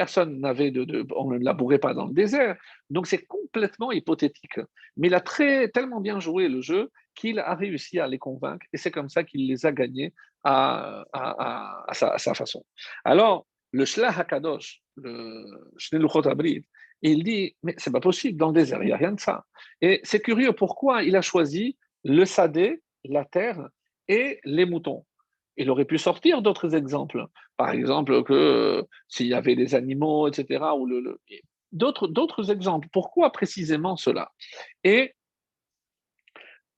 Personne n'avait on ne labourait pas dans le désert. Donc c'est complètement hypothétique. Mais il a tellement bien joué le jeu qu'il a réussi à les convaincre et c'est comme ça qu'il les a gagnés à sa façon. Alors, le Shlach HaKadosh, le Shnei Luchot Abrit, il dit, mais c'est pas possible, dans le désert, il n'y a rien de ça. Et c'est curieux, pourquoi il a choisi le sadé, la terre et les moutons. Il aurait pu sortir d'autres exemples. Par exemple, que s'il y avait des animaux, etc., ou d'autres exemples. Pourquoi précisément cela? Et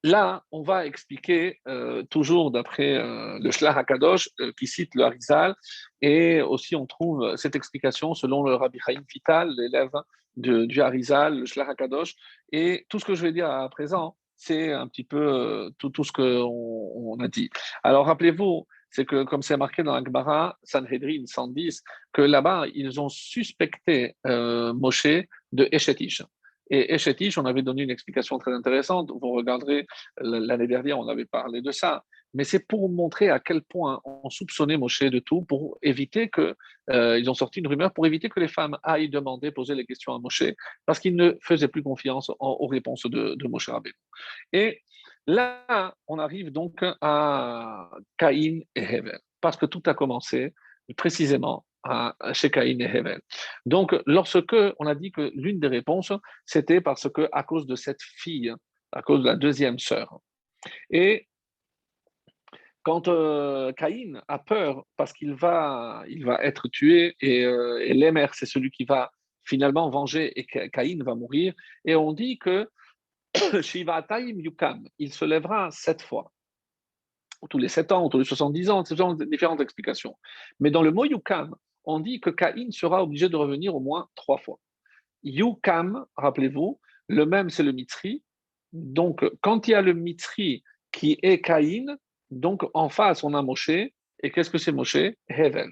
là, on va expliquer, toujours d'après le Shlach HaKadosh, qui cite le Harizal, et aussi on trouve cette explication selon le Rabbi Chaim Vital, l'élève du Harizal, le Shlach HaKadosh, et tout ce que je vais dire à présent, c'est un petit peu tout ce qu'on a dit. Alors rappelez-vous, c'est que comme c'est marqué dans la Gemara, Sanhedrin 110, que là-bas, ils ont suspecté Moshe de Eshetish. Et Eshetish, on avait donné une explication très intéressante. Vous regarderez, l'année dernière, on avait parlé de ça. Mais c'est pour montrer à quel point on soupçonnait Moshe de tout, pour éviter que, ils ont sorti une rumeur, pour éviter que les femmes aillent demander, poser les questions à Moshe, parce qu'ils ne faisaient plus confiance aux réponses de Moshe Rabbeinu. Et là, on arrive donc à Caïn et Hevel, parce que tout a commencé précisément chez Caïn et Hevel. Donc, lorsque on a dit que l'une des réponses, c'était parce que à cause de cette fille, à cause de la deuxième sœur. Et quand Caïn a peur parce il va être tué et Lémer, c'est celui qui va finalement venger et Caïn va mourir. Et on dit que Shivatayim Yukam, il se lèvera 7 fois, ou tous les 7 ans, ou tous les 70 ans, ce sont différentes explications. Mais dans le mot Yukam, on dit que Caïn sera obligé de revenir au moins 3 fois. Yukam, rappelez-vous, le même c'est le Mitri. Donc, quand il y a le Mitri qui est Caïn, donc en face on a Moshe. Et qu'est-ce que c'est Moshe? Hevel.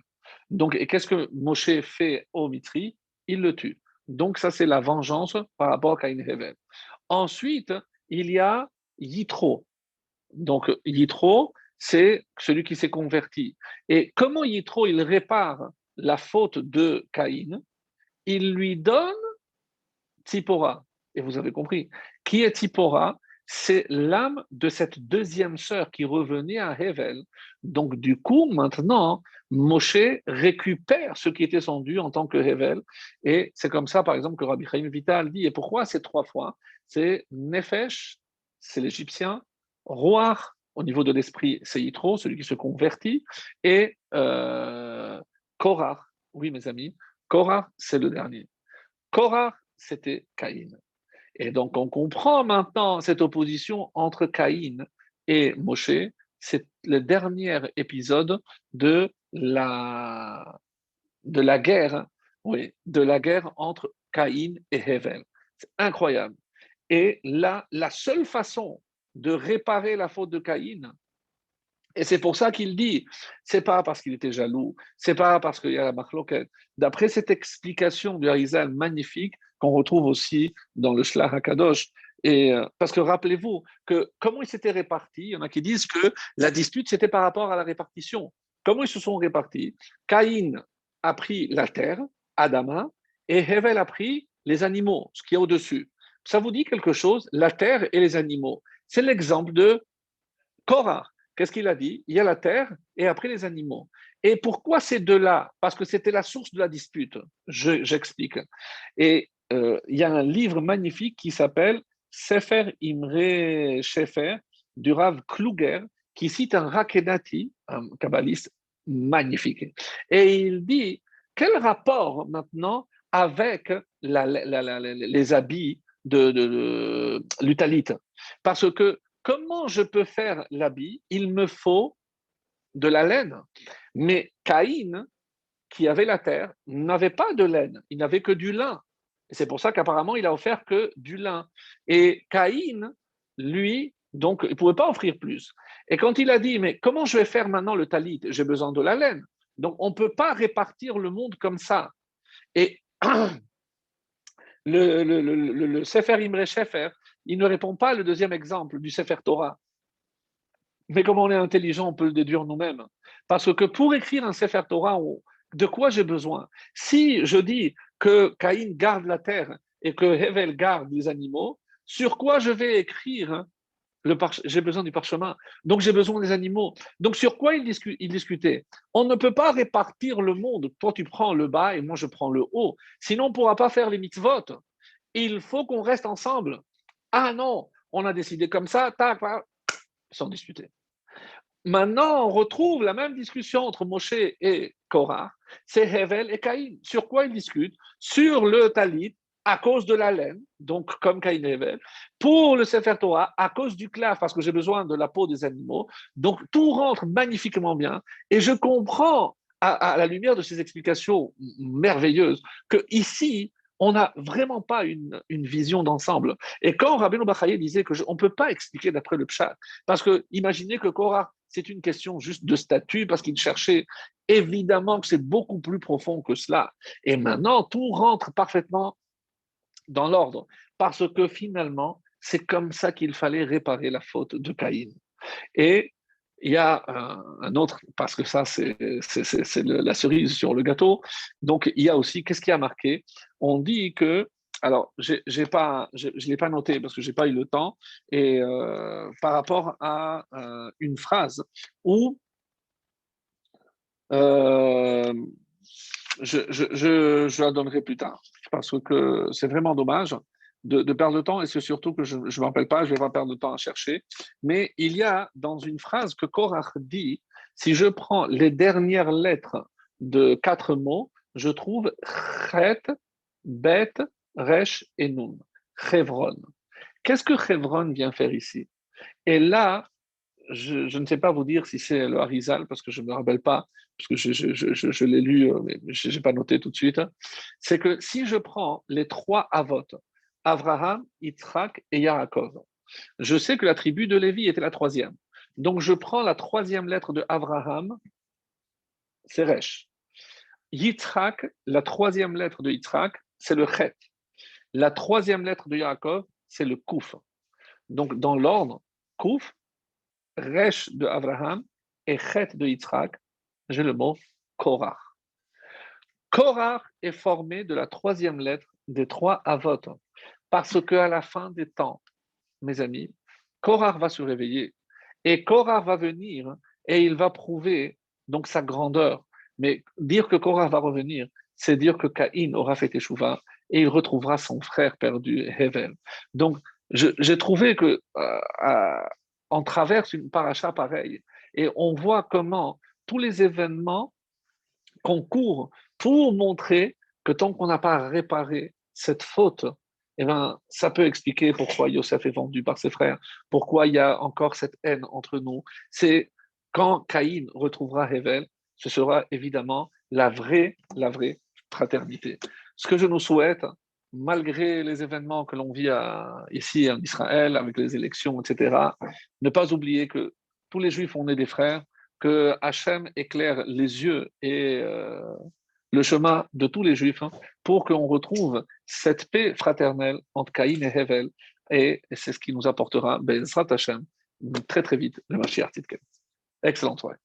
Donc, et qu'est-ce que Moshe fait au Mitri? Il le tue. Donc, ça c'est la vengeance par rapport à Caïn et Hevel. Ensuite, il y a Yitro. Donc, Yitro, c'est celui qui s'est converti. Et comment Yitro, il répare la faute de Caïn? Il lui donne Tzipora. Et vous avez compris. Qui est Tzipora? C'est l'âme de cette deuxième sœur qui revenait à Hevel. Donc, du coup, maintenant, Moshe récupère ce qui était son dû en tant que Hevel. Et c'est comme ça, par exemple, que Rabbi Chaim Vital dit. Et pourquoi ces 3 fois? C'est Nefesh, c'est l'Égyptien, Roach, au niveau de l'esprit, c'est Yitro, celui qui se convertit, et Korach, oui, mes amis, Korach, c'est le dernier. Korach, c'était Caïn. Et donc, on comprend maintenant cette opposition entre Caïn et Moshe. C'est le dernier épisode de la guerre, oui, de la guerre entre Caïn et Hevel. C'est incroyable. Et là, la seule façon de réparer la faute de Caïn, et c'est pour ça qu'il dit, c'est pas parce qu'il était jaloux, c'est pas parce qu'il y a la marloquette. D'après cette explication du Harizal magnifique qu'on retrouve aussi dans le Shlach HaKadosh, et parce que rappelez-vous que comment ils s'étaient répartis, il y en a qui disent que la dispute c'était par rapport à la répartition. Comment ils se sont répartis? Caïn a pris la terre, Adama, et Hevel a pris les animaux, ce qui est au-dessus. Ça vous dit quelque chose, la terre et les animaux. C'est l'exemple de Korah. Qu'est-ce qu'il a dit? Il y a la terre et après les animaux. Et pourquoi ces deux-là? Parce que c'était la source de la dispute. J'explique. Et il y a un livre magnifique qui s'appelle Sefer Imre Shefer du Rav Kluger, qui cite un Rakenati, un kabbaliste magnifique. Et il dit, quel rapport maintenant avec les habits de l'utalite? Parce que comment je peux faire l'habit? Il me faut de la laine. Mais Caïn, qui avait la terre, n'avait pas de laine, il n'avait que du lin. Et c'est pour ça qu'apparemment, il a offert que du lin. Et Caïn, lui, donc, il ne pouvait pas offrir plus. Et quand il a dit, mais comment je vais faire maintenant le talit? J'ai besoin de la laine. Donc, on ne peut pas répartir le monde comme ça. Et le Sefer Imre Shefer, il ne répond pas au deuxième exemple du Sefer Torah. Mais comme on est intelligent, on peut le déduire nous-mêmes. Parce que pour écrire un Sefer Torah, De quoi j'ai besoin? Si je dis que Caïn garde la terre et que Hevel garde les animaux, sur quoi je vais écrire j'ai besoin du parchemin, donc j'ai besoin des animaux. Donc sur quoi ils discutaient? On ne peut pas répartir le monde. Toi, tu prends le bas et moi, je prends le haut. Sinon, on ne pourra pas faire les mitzvot. Il faut qu'on reste ensemble. Ah non, on a décidé comme ça, tac, tac, sans discuter. Maintenant, on retrouve la même discussion entre Moshe et Korah. C'est Hevel et Caïn. Sur quoi ils discutent? Sur le talit, à cause de la laine, donc comme Caïn et Hevel. Pour le Sefer Torah, à cause du clav, parce que j'ai besoin de la peau des animaux. Donc tout rentre magnifiquement bien. Et je comprends, à la lumière de ces explications merveilleuses, que ici, on n'a vraiment pas une vision d'ensemble. Et quand Rabbeinu Bachaye disait qu'on ne peut pas expliquer d'après le Pshat, parce que imaginez que Korah, c'est une question juste de statut, parce qu'il cherchait, évidemment que c'est beaucoup plus profond que cela. Et maintenant, tout rentre parfaitement dans l'ordre, parce que finalement, c'est comme ça qu'il fallait réparer la faute de Caïn. Et il y a un autre, parce que ça, c'est la cerise sur le gâteau. Donc, il y a aussi, qu'est-ce qui a marqué? On dit que, alors, je ne l'ai pas noté parce que je n'ai pas eu le temps, et par rapport à une phrase où euh, je la donnerai plus tard, parce que c'est vraiment dommage de perdre le temps, et c'est surtout que je ne me rappelle pas, je ne vais pas perdre de temps à chercher. Mais il y a dans une phrase que Korach dit, si je prends les dernières lettres de 4 mots, je trouve Chet, Bet, Resh et Nun. Chevron. Qu'est-ce que Chevron vient faire ici? Et là, je ne sais pas vous dire si c'est le Harizal, parce que je ne me rappelle pas, parce que je l'ai lu, mais je n'ai pas noté tout de suite. C'est que si je prends les 3 Avot, Abraham, Yitzhak et Yaakov, je sais que la tribu de Lévi était la troisième. Donc je prends la troisième lettre de Abraham, c'est Resh. Yitzhak, la troisième lettre de Yitzhak, c'est le Chet. La troisième lettre de Yaakov, c'est le Kouf. Donc dans l'ordre, Kouf, Resh de Abraham et Chet de Yitzhak, j'ai le mot Korach. Korach est formé de la troisième lettre des 3 Avot, parce qu'à la fin des temps, mes amis, Korach va se réveiller et Korach va venir et il va prouver donc sa grandeur. Mais dire que Korach va revenir, c'est dire que Caïn aura fait échouva et il retrouvera son frère perdu, Hevel. Donc, j'ai trouvé que on traverse une paracha pareille et on voit comment tous les événements concourent pour montrer que tant qu'on n'a pas réparé cette faute, eh ben, ça peut expliquer pourquoi Yosef est vendu par ses frères, pourquoi il y a encore cette haine entre nous. C'est quand Caïn retrouvera Hevel, ce sera évidemment la vraie fraternité. Ce que je nous souhaite, malgré les événements que l'on vit ici en Israël, avec les élections, etc., ne pas oublier que tous les Juifs, on est des frères, que Hachem éclaire les yeux et le chemin de tous les Juifs, hein, pour qu'on retrouve cette paix fraternelle entre Caïn et Hevel. Et c'est ce qui nous apportera, Bezrat Hachem, très très vite, le Mashiach Tzidken. Excellente soirée.